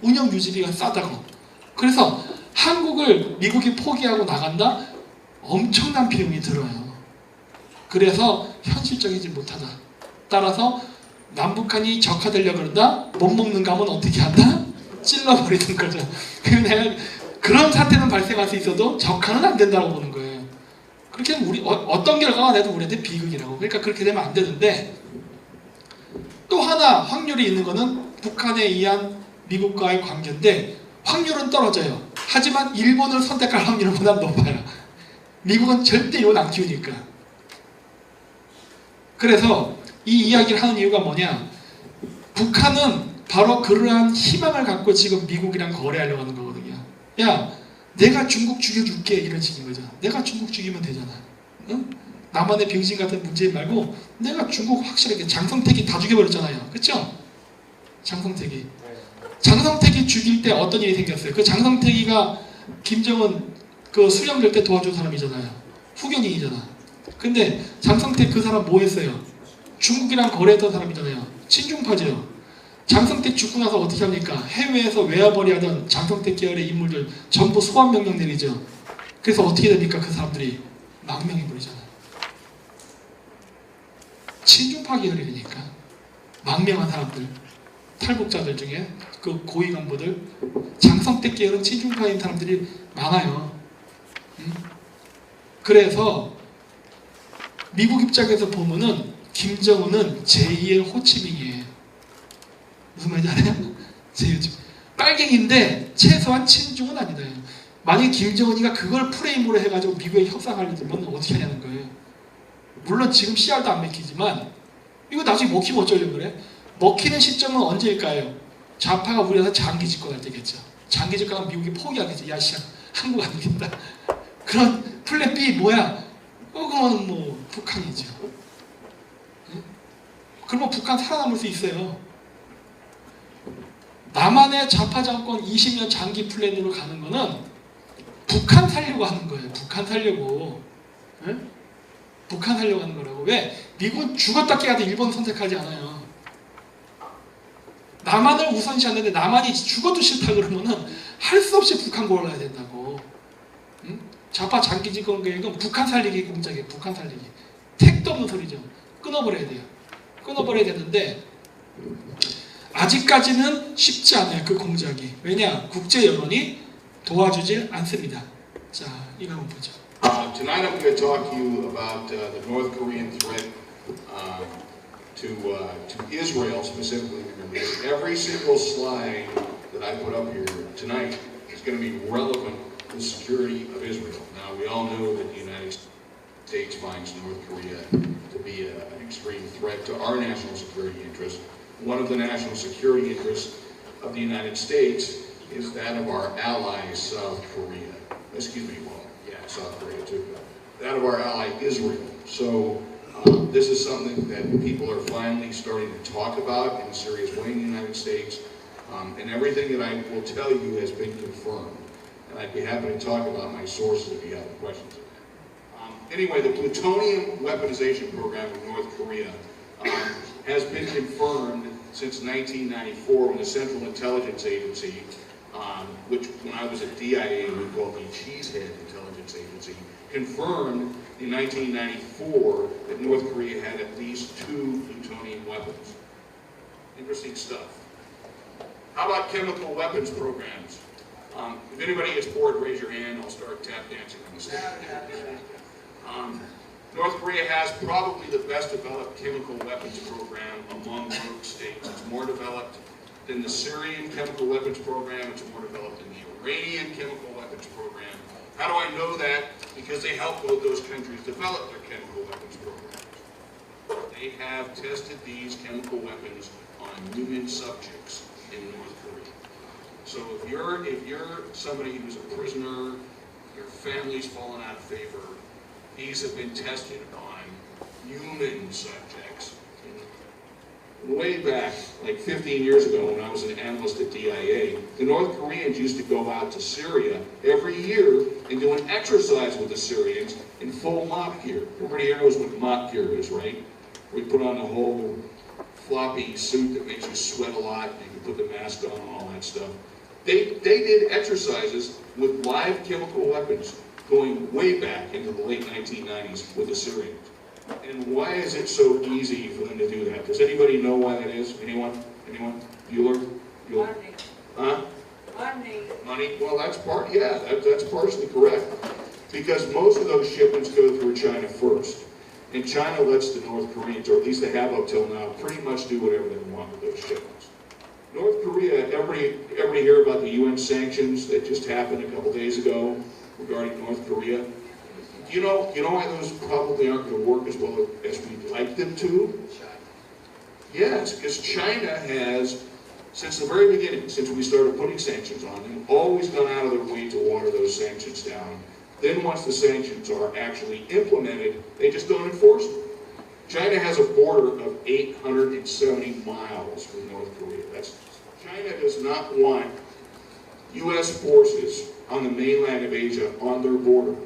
운영 유지비가 싸다고. 그래서 한국을 미국이 포기하고 나간다? 엄청난 비용이 들어요. 그래서 현실적이지 못하다. 따라서 남북한이 적화되려고 그런다? 못 먹는가 하면 어떻게 한다? 찔러버리는 거죠. 내가 그런 사태는 발생할 수 있어도 적화는 안 된다고 보는 거예요. 그렇게 우리 어떤 결과가 돼도 우리한테 비극이라고. 그러니까 그렇게 되면 안 되는데, 또 하나 확률이 있는 거는 북한에 의한 미국과의 관계인데, 확률은 떨어져요. 하지만 일본을 선택할 확률은 보다 높아요. 미국은 절대 이건 안 키우니까. 그래서 이 이야기를 하는 이유가 뭐냐? 북한은 바로 그러한 희망을 갖고 지금 미국이랑 거래하려고 하는 거거든요. 야, 내가 중국 죽여줄게, 이런 식인 거죠. 내가 중국 죽이면 되잖아. 응? 남한의 병신 같은 문재인 말고 내가 중국 확실하게, 장성택이 다 죽여버렸잖아요. 그쵸? 장성택이 죽일 때 어떤 일이 생겼어요? 그 장성택이가 김정은 그 수령될 때 도와준 사람이잖아요. 후견인이잖아. 근데 장성택 그 사람 뭐 했어요? 중국이랑 거래했던 사람이잖아요. 친중파죠. 장성택 죽고 나서 어떻게 합니까? 해외에서 외화벌이 하던 장성택 계열의 인물들 전부 소환 명령 내리죠. 그래서 어떻게 됩니까? 그 사람들이 망명해버리잖아요. 친중파 계열이니까. 망명한 사람들, 탈북자들 중에 그 고위 간부들, 장성택 계열은 친중파인 사람들이 많아요. 그래서 미국 입장에서 보면은 김정은은 제2의 호치민이에요. 무슨 말인지 알아요? 제2의 빨갱인데 최소한 친중은 아니다. 만약에 김정은이가 그걸 프레임으로 해가지고 미국에 협상하려 들면 어떻게 하냐는 거예요. 물론 지금 씨알도 안 먹히지만 이거 나중에 먹히면 어쩌려고 그래? 먹히는 시점은 언제일까요? 좌파가 우리나라 장기 집권할 때겠죠. 장기 집권하면 미국이 포기하겠죠. 야, 씨, 한국 안 되겠다. 그런 플랜 B 뭐야? 그거는 뭐 북한이죠. 그러면 북한 살아남을 수 있어요. 남한의 좌파 정권 20년 장기 플랜으로 가는 거는 북한 살려고 하는 거예요. 북한 살려고. 응? 북한 살려고 하는 거라고. 왜? 미국은 죽었다 깨가도 일본 선택하지 않아요. 남한을 우선시하는데 남한이 죽어도 싫다 그러면은 할 수 없이 북한 골라야 된다고. 응? 좌파 장기 집권 계획은 북한 살리기 공작이에요. 북한 살리기. 택도 없는 소리죠. 끊어버려야 돼요. 끊어버려야 되는데 아직까지는 쉽지 않아요. 그 공작이. 왜냐? 국제 여론이 도와주질 않습니다. 자, 이거 한번 보죠. Tonight I'm going to talk to you about the North Korean threat to Israel specifically. Every single slide that I put up here tonight is going to be relevant to the security of Israel. Now we all know that the United States finds North Korea to be an extreme threat to our national security interests. One of the national security interests of the United States is that of our ally South Korea. Excuse me, well, yeah, South Korea too. That of our ally Israel. So this is something that people are finally starting to talk about in a serious way in the United States. And everything that I will tell you has been confirmed. And I'd be happy to talk about my sources if you have questions. Anyway, the plutonium weaponization program of North Korea has been confirmed since 1994 when the Central Intelligence Agency, which when I was at DIA we called the Cheesehead Intelligence Agency, confirmed in 1994 that North Korea had at least 2 plutonium weapons. Interesting stuff. How about chemical weapons programs? If anybody gets bored, raise your hand. I'll start tap dancing on the stage. North Korea has probably the best developed chemical weapons program among rogue states. It's more developed than the Syrian chemical weapons program. It's more developed than the Iranian chemical weapons program. How do I know that? Because they helped both those countries develop their chemical weapons programs. They have tested these chemical weapons on human subjects in North Korea. So if you're somebody who's a prisoner, your family's fallen out of favor, these have been tested on human subjects. Way back, like 15 years ago when I was an analyst at DIA, the North Koreans used to go out to Syria every year and do an exercise with the Syrians in full mop gear. Everybody here knows what mop gear is, right? We put on the whole floppy suit that makes you sweat a lot, and you can put the mask on and all that stuff. They did exercises with live chemical weapons going way back into the late 1990s with the Syrians. And why is it so easy for them to do that? Does anybody know why that is? Anyone? Anyone? Bueller? Bueller? Money. Huh? Money. Money? Well, that's that's partially correct. Because most of those shipments go through China first. And China lets the North Koreans, or at least they have up till now, pretty much do whatever they want with those shipments. North Korea, everybody hear about the UN sanctions that just happened a couple days ago regarding North Korea? You know why those probably aren't going to work as well as we'd like them to? Yes, because China has, since the very beginning, since we started putting sanctions on them, always gone out of their way to water those sanctions down. Then once the sanctions are actually implemented, they just don't enforce them. China has a border of 870 miles with North Korea. China does not want U.S. forces on the mainland of Asia on their border.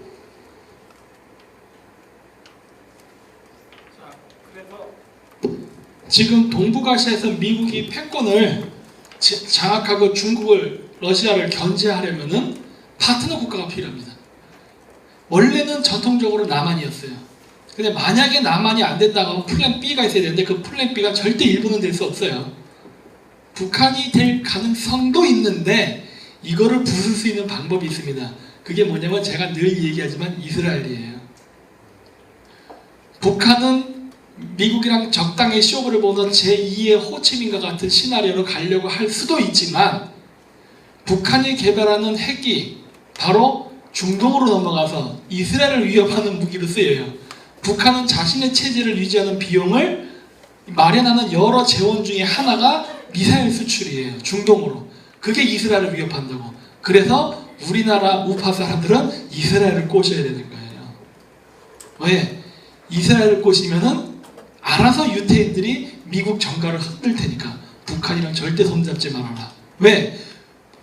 지금 동북아시아에서 미국이 패권을 장악하고 중국을, 러시아를 견제하려면은 파트너 국가가 필요합니다. 원래는 전통적으로 남한이었어요. 근데 만약에 남한이 안 된다고 하면 플랜 B가 있어야 되는데 그 플랜 B가 절대 일본은 될 수 없어요. 북한이 될 가능성도 있는데 이거를 부술 수 있는 방법이 있습니다. 그게 뭐냐면 제가 늘 얘기하지만 이스라엘이에요. 북한은 미국이랑 적당히 쇼부를 보는 제2의 호치민과 같은 시나리오로 가려고 할 수도 있지만 북한이 개발하는 핵이 바로 중동으로 넘어가서 이스라엘을 위협하는 무기로 쓰여요. 북한은 자신의 체제를 유지하는 비용을 마련하는 여러 재원 중에 하나가 미사일 수출이에요. 중동으로. 그게 이스라엘을 위협한다고. 그래서 우리나라 우파 사람들은 이스라엘을 꼬셔야 되는 거예요. 왜? 이스라엘을 꼬시면은 알아서 유태인들이 미국 정가를 흔들 테니까 북한이랑 절대 손잡지 말아라. 왜?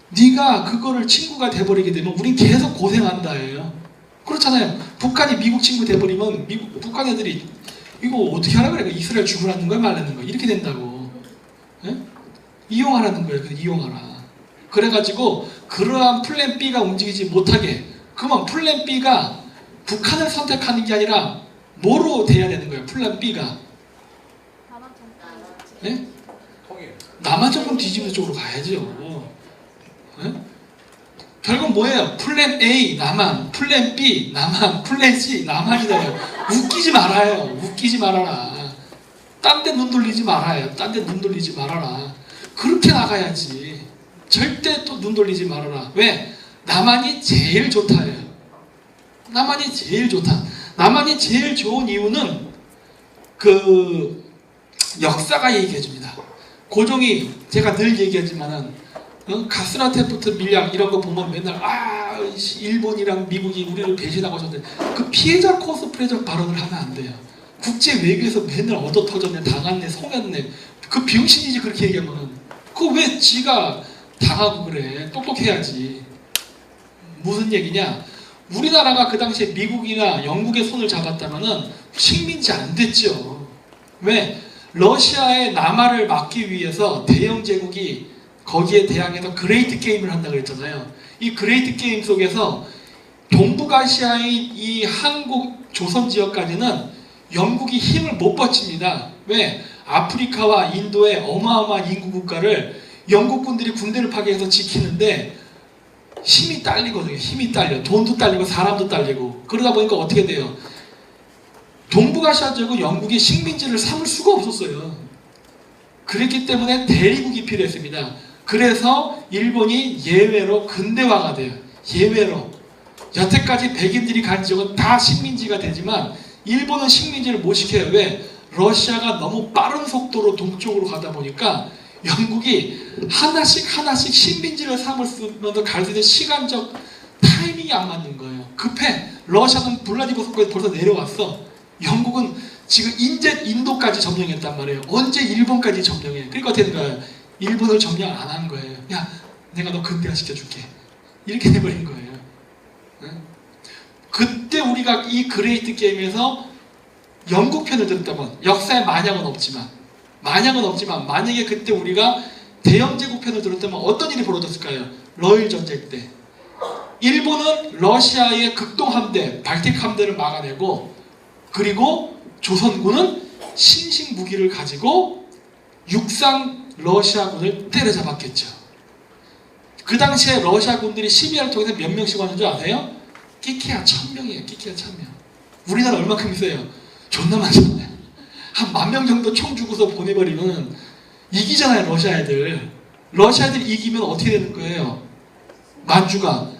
네가 그거를 친구가 돼버리게 되면 우린 계속 고생한다예요. 그렇잖아요. 북한이 미국 친구 돼버리면 북한 애들이 이거 어떻게 하라 그래? 이스라엘 죽으라는 거야 말라는 거야? 이렇게 된다고. 예? 이용하라는 거예요. 그래서 이용하라. 그래가지고 그러한 플랜 B가 움직이지 못하게, 그러면 플랜 B가 북한을 선택하는 게 아니라 뭐로 돼야 되는 거예요? 플랜 B가 네? 남한 정권 뒤집는 쪽으로 가야죠. 네? 결국 뭐예요? 플랜 A 남한, 플랜 B 남한, 플랜 C 남한이래요. 웃기지 말아요. 웃기지 말아라. 딴 데 눈 돌리지 말아요. 딴 데 눈 돌리지 말아라. 그렇게 나가야지. 절대 또 눈 돌리지 말아라. 왜? 남한이 제일 좋다예요. 남한이 제일 좋다. 남한이 제일 좋은 이유는 그 역사가 얘기해 줍니다. 고종이 제가 늘 얘기하지만은 가스라테프트 밀약 이런 거 보면 맨날 일본이랑 미국이 우리를 배신하고 하셨는데 그 피해자 코스프레적 발언을 하면 안 돼요. 국제 외교에서 맨날 얻어 터졌네, 당했네, 속였네. 그 병신이지 그렇게 얘기하면은. 그거 왜 지가 당하고 그래? 똑똑해야지. 무슨 얘기냐? 우리나라가 그 당시에 미국이나 영국의 손을 잡았다면은 식민지 안 됐죠. 왜? 러시아의 남하를 막기 위해서 대영 제국이 거기에 대항해서 그레이트 게임을 한다고 했잖아요. 이 그레이트 게임 속에서 동북아시아의 이 한국, 조선 지역까지는 영국이 힘을 못 뻗칩니다. 왜? 아프리카와 인도의 어마어마한 인구 국가를 영국군들이 군대를 파괴해서 지키는데 힘이 딸리거든요. 힘이 딸려. 돈도 딸리고 사람도 딸리고. 그러다 보니까 어떻게 돼요? 동북아시아 지역은 영국이 식민지를 삼을 수가 없었어요. 그랬기 때문에 대리국이 필요했습니다. 그래서 일본이 예외로 근대화가 돼요. 예외로. 여태까지 백인들이 간 지역은 다 식민지가 되지만 일본은 식민지를 못 시켜요. 왜? 러시아가 너무 빠른 속도로 동쪽으로 가다 보니까 영국이 하나씩 하나씩 식민지를 삼으면서 갈 수 있는 시간적 타이밍이 안 맞는 거예요. 급해. 러시아는 블라디보스토크에 벌써 내려왔어. 영국은 지금 이제 인도까지 점령했단 말이에요. 언제 일본까지 점령해. 그러니까 어떻게 된 거예요? 일본을 점령 안 한 거예요. 야, 내가 너 근대화 시켜줄게. 이렇게 돼버린 거예요. 응? 그때 우리가 이 그레이트 게임에서 영국 편을 들었다면, 역사에 만약은 없지만 만약에 그때 우리가 대영제국 편을 들었다면 어떤 일이 벌어졌을까요? 러일 전쟁 때 일본은 러시아의 극동 함대, 발틱 함대를 막아내고, 그리고 조선군은 신식 무기를 가지고 육상 러시아군을 때려잡았겠죠. 그 당시에 러시아군들이 시비를 통해서 몇 명씩 왔는 줄 아세요? 끼케야 1000명이에요. 끼케야 1000명. 우리나라 얼마큼 있어요? 존나 많잖아요. 한 10,000명 정도 총 주고서 보내버리면 이기잖아요. 러시아 애들. 러시아 애들 이기면 어떻게 되는 거예요? 만주가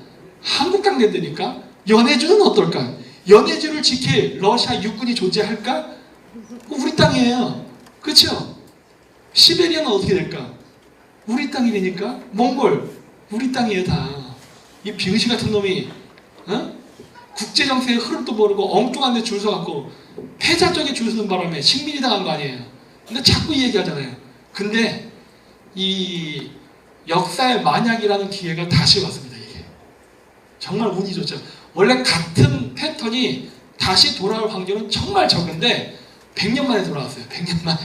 한국 강대되니까 연해주는 어떨까? 연해주를 지킬 러시아 육군이 존재할까? 우리 땅이에요. 그렇죠? 시베리아는 어떻게 될까? 우리 땅이 되니까 몽골 우리 땅이에요 다. 이 병시 같은 놈이 국제정세의 흐름도 모르고 엉뚱한 데 줄 서갖고 패자 쪽에 줄 서는 바람에 식민지 당한 거 아니에요. 근데 자꾸 이 얘기하잖아요. 근데 이 역사의 만약이라는 기회가 다시 왔습니다. 이게 정말 운이 좋죠. 원래 같은 패턴이 다시 돌아올 확률은 정말 적은데 100년 만에 돌아왔어요. 100년 만에.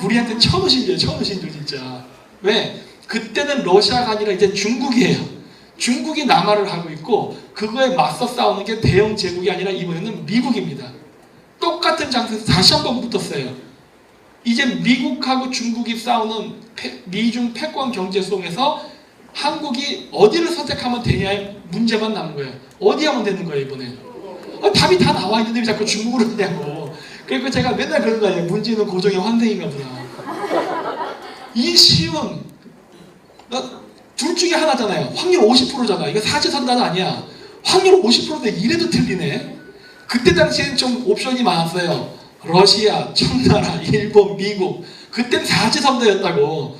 우리한테 처음 오신 줄 진짜. 왜? 그때는 러시아가 아니라 이제 중국이에요. 중국이 남하를 하고 있고 그거에 맞서 싸우는 게 대영 제국이 아니라 이번에는 미국입니다. 똑같은 장소에서 다시 한번 붙었어요. 이제 미국하고 중국이 싸우는 미중 패권 경제 속에서 한국이 어디를 선택하면 되냐의 문제만 남은 거예요. 어디 하면 되는 거예요 이번에. 답이 다 나와 있는데 왜 자꾸 중국으로 하냐고. 그러니까 제가 맨날 그러는 거 아니에요. 문재인은 고종의 환생인가 보다. 이 쉬운 둘 중에 하나잖아요. 확률 50%잖아. 이거 사지선다는 아니야. 확률 50%인데 이래도 틀리네. 그때 당시에는 좀 옵션이 많았어요. 러시아, 청나라, 일본, 미국. 그땐 사지선다였다고.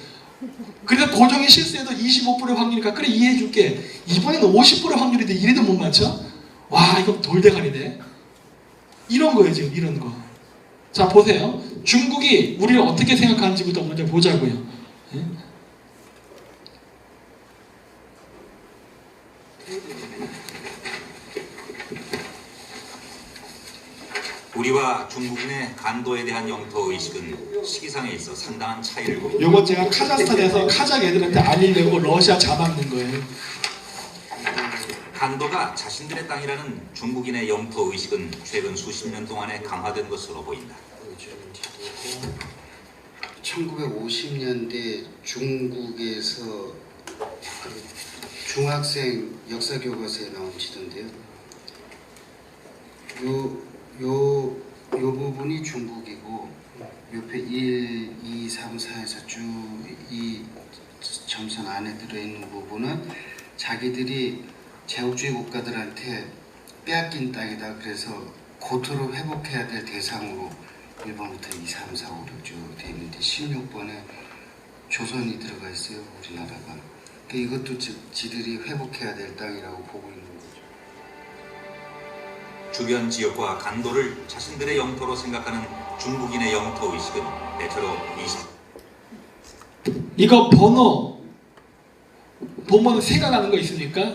그래서 고종이 실수해도 25%의 확률이니까 그래 이해해줄게. 이번에는 50%의 확률인데 이래도 못 맞춰? 와 이거 돌대가리네. 이런 거예요 지금 이런 거. 자 보세요. 중국이 우리를 어떻게 생각하는지부터 먼저 보자고요. 우리와 중국인의 간도에 대한 영토 의식은 시기상에 있어 상당한 차이를 보입니다. 요건 제가 카자흐스탄에서 카자흐 애들한테 알리려고 러시아 자막 넣은 거예요. 간도가 자신들의 땅이라는 중국인의 영토 의식은 최근 수십 년 동안에 강화된 것으로 보인다. 1950년대 중국에서 중학생 역사 교과서에 나온 지도인데요. 요 부분이 중국이고 옆에 1, 2, 3, 4에서 쭉 이 점선 안에 들어있는 부분은 자기들이 제국주의 국가들한테 빼앗긴 땅이다. 그래서 고토로 회복해야 될 대상으로 1번부터 2, 3, 4, 5, 6 쭉 되어 있는데 16번에 조선이 들어가 있어요. 우리나라가. 그러니까 이것도 지들이 회복해야 될 땅이라고 보고 있는 거죠. 주변 지역과 간도를 자신들의 영토로 생각하는 중국인의 영토 의식은 대체로 이거 번호 보면 생각나는 거 있습니까?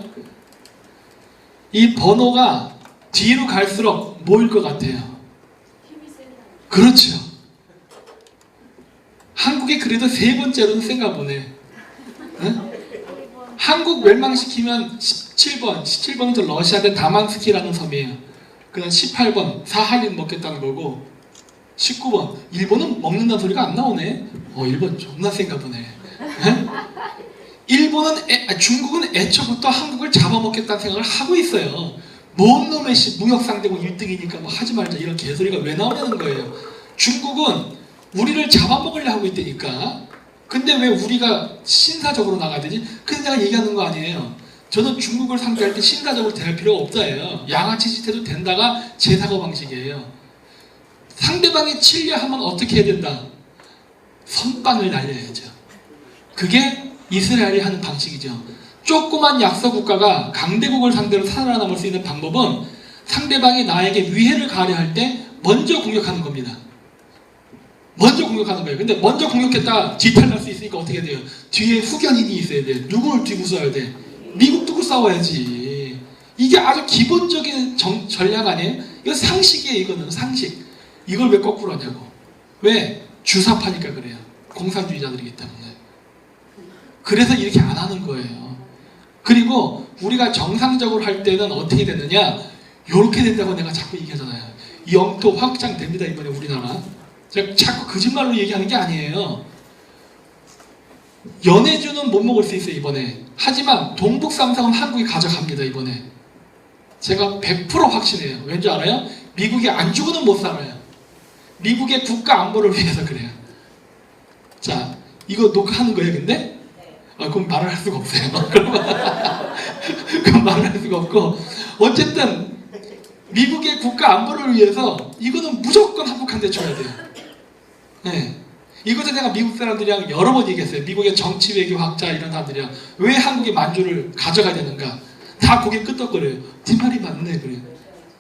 이 번호가 뒤로 갈수록 뭐일 것 같아요? 그렇죠. 한국이 그래도 세 번째로는 센가 보네. 응? 한국 멸망시키면 17번은 러시아의 다만스키라는 섬이에요. 그 다음 18번 사할린 먹겠다는 거고 19번 일본은 먹는다는 소리가 안 나오네. 일본 존나 센가 보네. 중국은 애초부터 한국을 잡아먹겠다는 생각을 하고 있어요. 뭔 놈의 무역상대국 1등이니까 뭐 하지 말자 이런 개소리가 왜 나오냐는 거예요. 중국은 우리를 잡아먹으려 하고 있다니까. 근데 왜 우리가 신사적으로 나가야 되지? 그래서 내가 얘기하는 거 아니에요. 저는 중국을 상대할 때 신사적으로 대할 필요가 없다예요. 양아치 짓해도 된다가 제 사고방식이에요. 상대방이 치려 하면 어떻게 해야 된다? 선빵을 날려야죠. 그게 이스라엘이 하는 방식이죠. 조그만 약소국가가 강대국을 상대로 살아남을 수 있는 방법은 상대방이 나에게 위해를 가하려 할 때 먼저 공격하는 겁니다. 먼저 공격하는 거예요. 근데 먼저 공격했다 뒤탈날 수 있으니까 어떻게 돼요? 뒤에 후견인이 있어야 돼. 누구를 두고 싸워야 돼? 미국 두고 싸워야지. 이게 아주 기본적인 전략 아니에요? 이거 상식이에요. 이거는 상식. 이걸 왜 거꾸로 하냐고. 왜? 주사파니까 그래요. 공산주의자들이기 때문에. 그래서 이렇게 안 하는 거예요. 그리고 우리가 정상적으로 할 때는 어떻게 됐느냐? 이렇게 된다고 내가 자꾸 얘기하잖아요. 영토 확장됩니다. 이번에 우리나라. 제가 자꾸 거짓말로 얘기하는 게 아니에요. 연해주는 못 먹을 수 있어요. 이번에. 하지만 동북 삼성은 한국이 가져갑니다. 이번에. 제가 100% 확신해요. 왠지 알아요? 미국이 안 주고는 못 살아요. 미국의 국가 안보를 위해서 그래요. 자, 이거 녹화하는 거예요, 근데? 그럼 말을 할 수가 없어요. 그럼 말을 할 수가 없고. 어쨌든, 미국의 국가 안보를 위해서 이거는 무조건 한국한테 줘야 돼요. 네. 이것도 내가 미국 사람들이랑 여러 번 얘기했어요. 미국의 정치 외교 학자 이런 사람들이랑 왜 한국이 만주를 가져가야 되는가? 다 고개 끄덕거려요. 네 말이 맞네 그래요.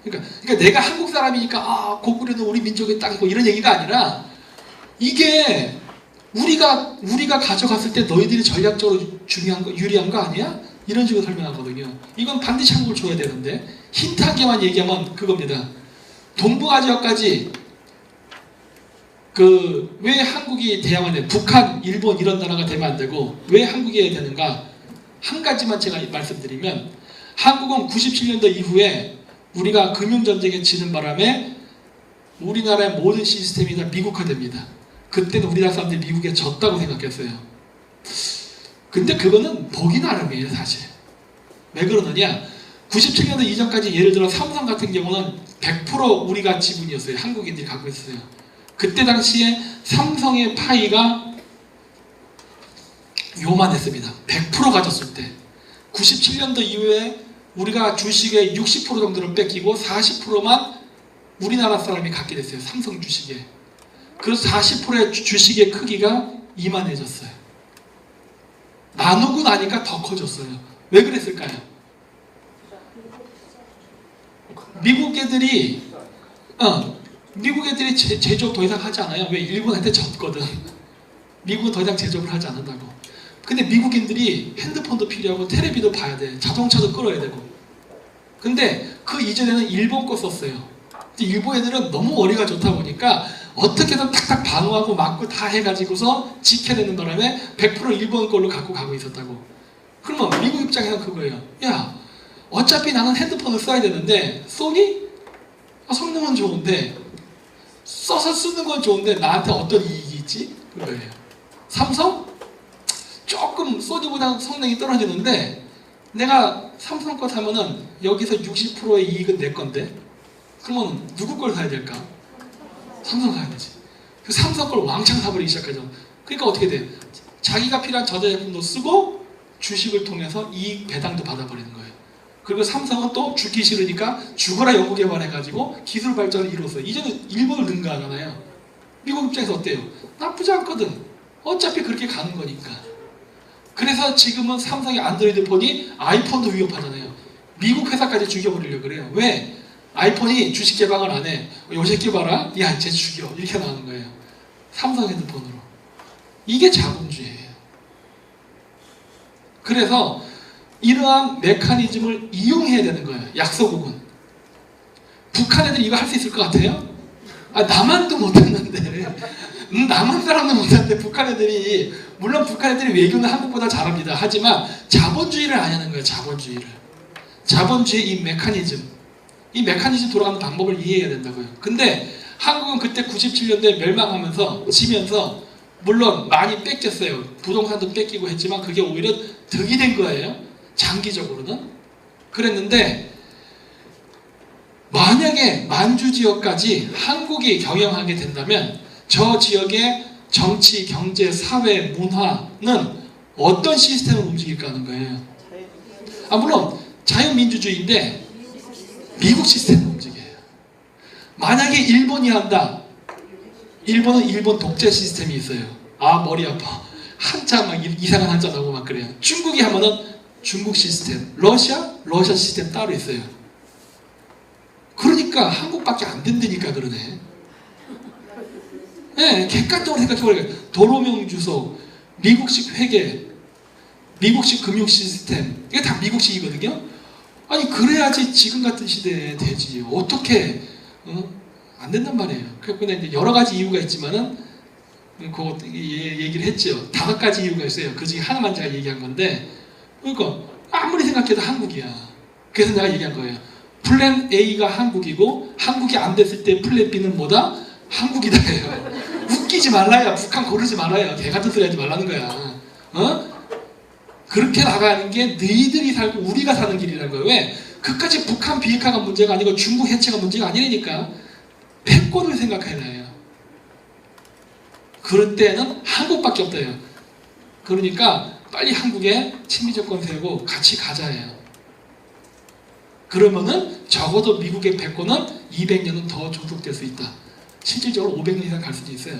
그러니까 내가 한국 사람이니까 고구려는 우리 민족의 땅이고 이런 얘기가 아니라 이게 우리가 가져갔을 때 너희들이 전략적으로 중요한 거 유리한 거 아니야? 이런 식으로 설명하거든요. 이건 반드시 한국을 줘야 되는데 힌트 한 개만 얘기하면 그겁니다. 동북아지역까지 왜 한국이 돼야만 돼? 북한, 일본 이런 나라가 되면 안 되고 왜 한국이 해야 되는가? 한 가지만 제가 말씀드리면 한국은 97년도 이후에 우리가 금융전쟁에 지는 바람에 우리나라의 모든 시스템이 다 미국화됩니다. 그때는 우리나라 사람들이 미국에 졌다고 생각했어요. 근데 그거는 보기 나름이에요, 사실. 왜 그러느냐? 97년도 이전까지 예를 들어 삼성 같은 경우는 100% 우리가 지분이었어요. 한국인들이 갖고 있어요. 그때 당시에 삼성의 파이가 요만했습니다. 100% 가졌을 때. 97년도 이후에 우리가 주식의 60% 정도를 뺏기고 40%만 우리나라 사람이 갖게 됐어요. 삼성 주식에. 그래서 40%의 주식의 크기가 이만해졌어요. 나누고 나니까 더 커졌어요. 왜 그랬을까요? 미국 애들이 제조업 더 이상 하지 않아요. 왜? 일본한테 졌거든. 미국은 더 이상 제조업을 하지 않는다고. 근데 미국인들이 핸드폰도 필요하고 텔레비도 봐야 돼. 자동차도 끌어야 되고. 근데 그 이전에는 일본 거 썼어요. 일본 애들은 너무 머리가 좋다 보니까 어떻게든 탁탁 방어하고 막고 다 해가지고서 지켜내는 바람에 100% 일본 걸로 갖고 가고 있었다고. 그러면 미국 입장에서는 그거예요. 야, 어차피 나는 핸드폰을 써야 되는데 소니? 성능은 좋은데 써서 쓰는 건 좋은데 나한테 어떤 이익이 있지? 그거예요. 삼성? 조금 소니보다 성능이 떨어지는데 내가 삼성 거 사면은 여기서 60%의 이익은 내 건데 그러면 누구 걸 사야 될까? 삼성 사야 되지. 그 삼성 걸 왕창 사버리기 시작하죠. 그러니까 어떻게 돼? 자기가 필요한 전자제품도 쓰고 주식을 통해서 이익 배당도 받아버리는 거예요. 그리고 삼성은 또 죽기 싫으니까 죽어라 연구개발해가지고 기술 발전을 이루었어요. 이제는 일본을 능가하잖아요. 미국 입장에서 어때요? 나쁘지 않거든. 어차피 그렇게 가는 거니까. 그래서 지금은 삼성의 안드로이드 폰이 아이폰도 위협하잖아요. 미국 회사까지 죽여버리려고 그래요. 왜? 아이폰이 주식 개방을 안 해. 요 새끼 봐라. 야, 쟤 죽여. 이렇게 나오는 거예요. 삼성 핸드폰으로. 이게 자본주의예요. 그래서 이러한 메커니즘을 이용해야 되는 거예요. 약소국은. 북한 애들이 이거 할 수 있을 것 같아요? 아, 남한도 못했는데. 남한 사람도 못하는데 북한 애들이, 물론 북한 애들이 외교는 한국보다 잘합니다. 하지만 자본주의를 안 하는 거예요. 자본주의를. 자본주의 이 메커니즘. 이 메커니즘 돌아가는 방법을 이해해야 된다고요. 근데 한국은 그때 97년도에 멸망하면서 지면서 물론 많이 뺏겼어요. 부동산도 뺏기고 했지만 그게 오히려 득이 된 거예요. 장기적으로는. 그랬는데 만약에 만주 지역까지 한국이 경영하게 된다면 저 지역의 정치, 경제, 사회, 문화는 어떤 시스템을 움직일까 하는 거예요. 물론 자유민주주의인데 미국 시스템을 움직여요. 만약에 일본이 한다. 일본은 일본 독재 시스템이 있어요. 아, 머리 아파. 한자 막 이상한 한자 나오고 막 그래요. 중국이 하면은 중국 시스템, 러시아 시스템 따로 있어요. 그러니까 한국밖에 안 된다니까 그러네. 네, 객관적으로 생각해보니까 도로명 주소, 미국식 회계, 미국식 금융 시스템, 이게 다 미국식이거든요. 아니 그래야지 지금 같은 시대에 되지. 어떻게 안 된단 말이에요. 근데 이제 여러 가지 이유가 있지만은 그거 얘기를 했죠. 5가지 이유가 있어요. 그 중에 하나만 제가 얘기한 건데, 그러니까 아무리 생각해도 한국이야. 그래서 내가 얘기한 거예요. 플랜 A가 한국이고 한국이 안 됐을 때 플랜 B는 뭐다? 한국이다 해요. 웃기지 말라요. 북한 고르지 말아요. 개 같은 소리 하지 말라는 거야. 그렇게 나가는 게 너희들이 살고 우리가 사는 길이라는 거예요. 왜? 그까지 북한 비핵화가 문제가 아니고 중국 해체가 문제가 아니라니까. 패권을 생각해야 해요. 그럴 때는 한국밖에 없다요. 그러니까 빨리 한국에 친미정권 세우고 같이 가자예요. 그러면은 적어도 미국의 패권은 200년은 더 존속될 수 있다. 실질적으로 500년 이상 갈 수도 있어요.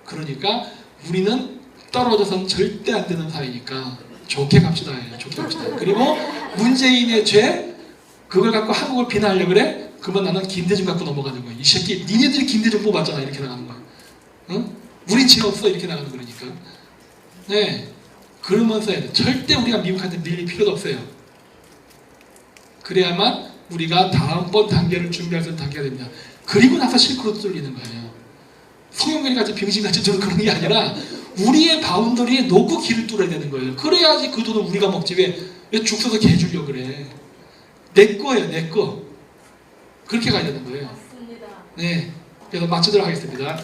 그러니까 우리는 떨어져서는 절대 안 되는 사이니까 좋게 갑시다. 좋게 갑시다. 그리고 문재인의 죄, 그걸 갖고 한국을 비난하려고 그래? 그러면 나는 김대중 갖고 넘어가는 거야. 이 새끼, 니네들이 김대중 뽑았잖아. 이렇게 나가는 거야. 응? 우리 죄 없어. 이렇게 나가는 거니까. 네. 그러면서 해야 돼. 절대 우리가 미국한테 밀릴 필요도 없어요. 그래야만 우리가 다음번 단계를 준비할 수 있는 단계가 됩니다. 그리고 나서 실크로드 뚫리는 거예요. 송영길이 같이 병신같이 저는 그런 게 아니라 우리의 바운더리에 놓고 길을 뚫어야 되는 거예요. 그래야지 그 돈을 우리가 먹지. 왜 죽 서서 개 주려고 그래. 내 거예요. 내 거. 그렇게 가야 되는 거예요. 네. 그래서 마치도록 하겠습니다.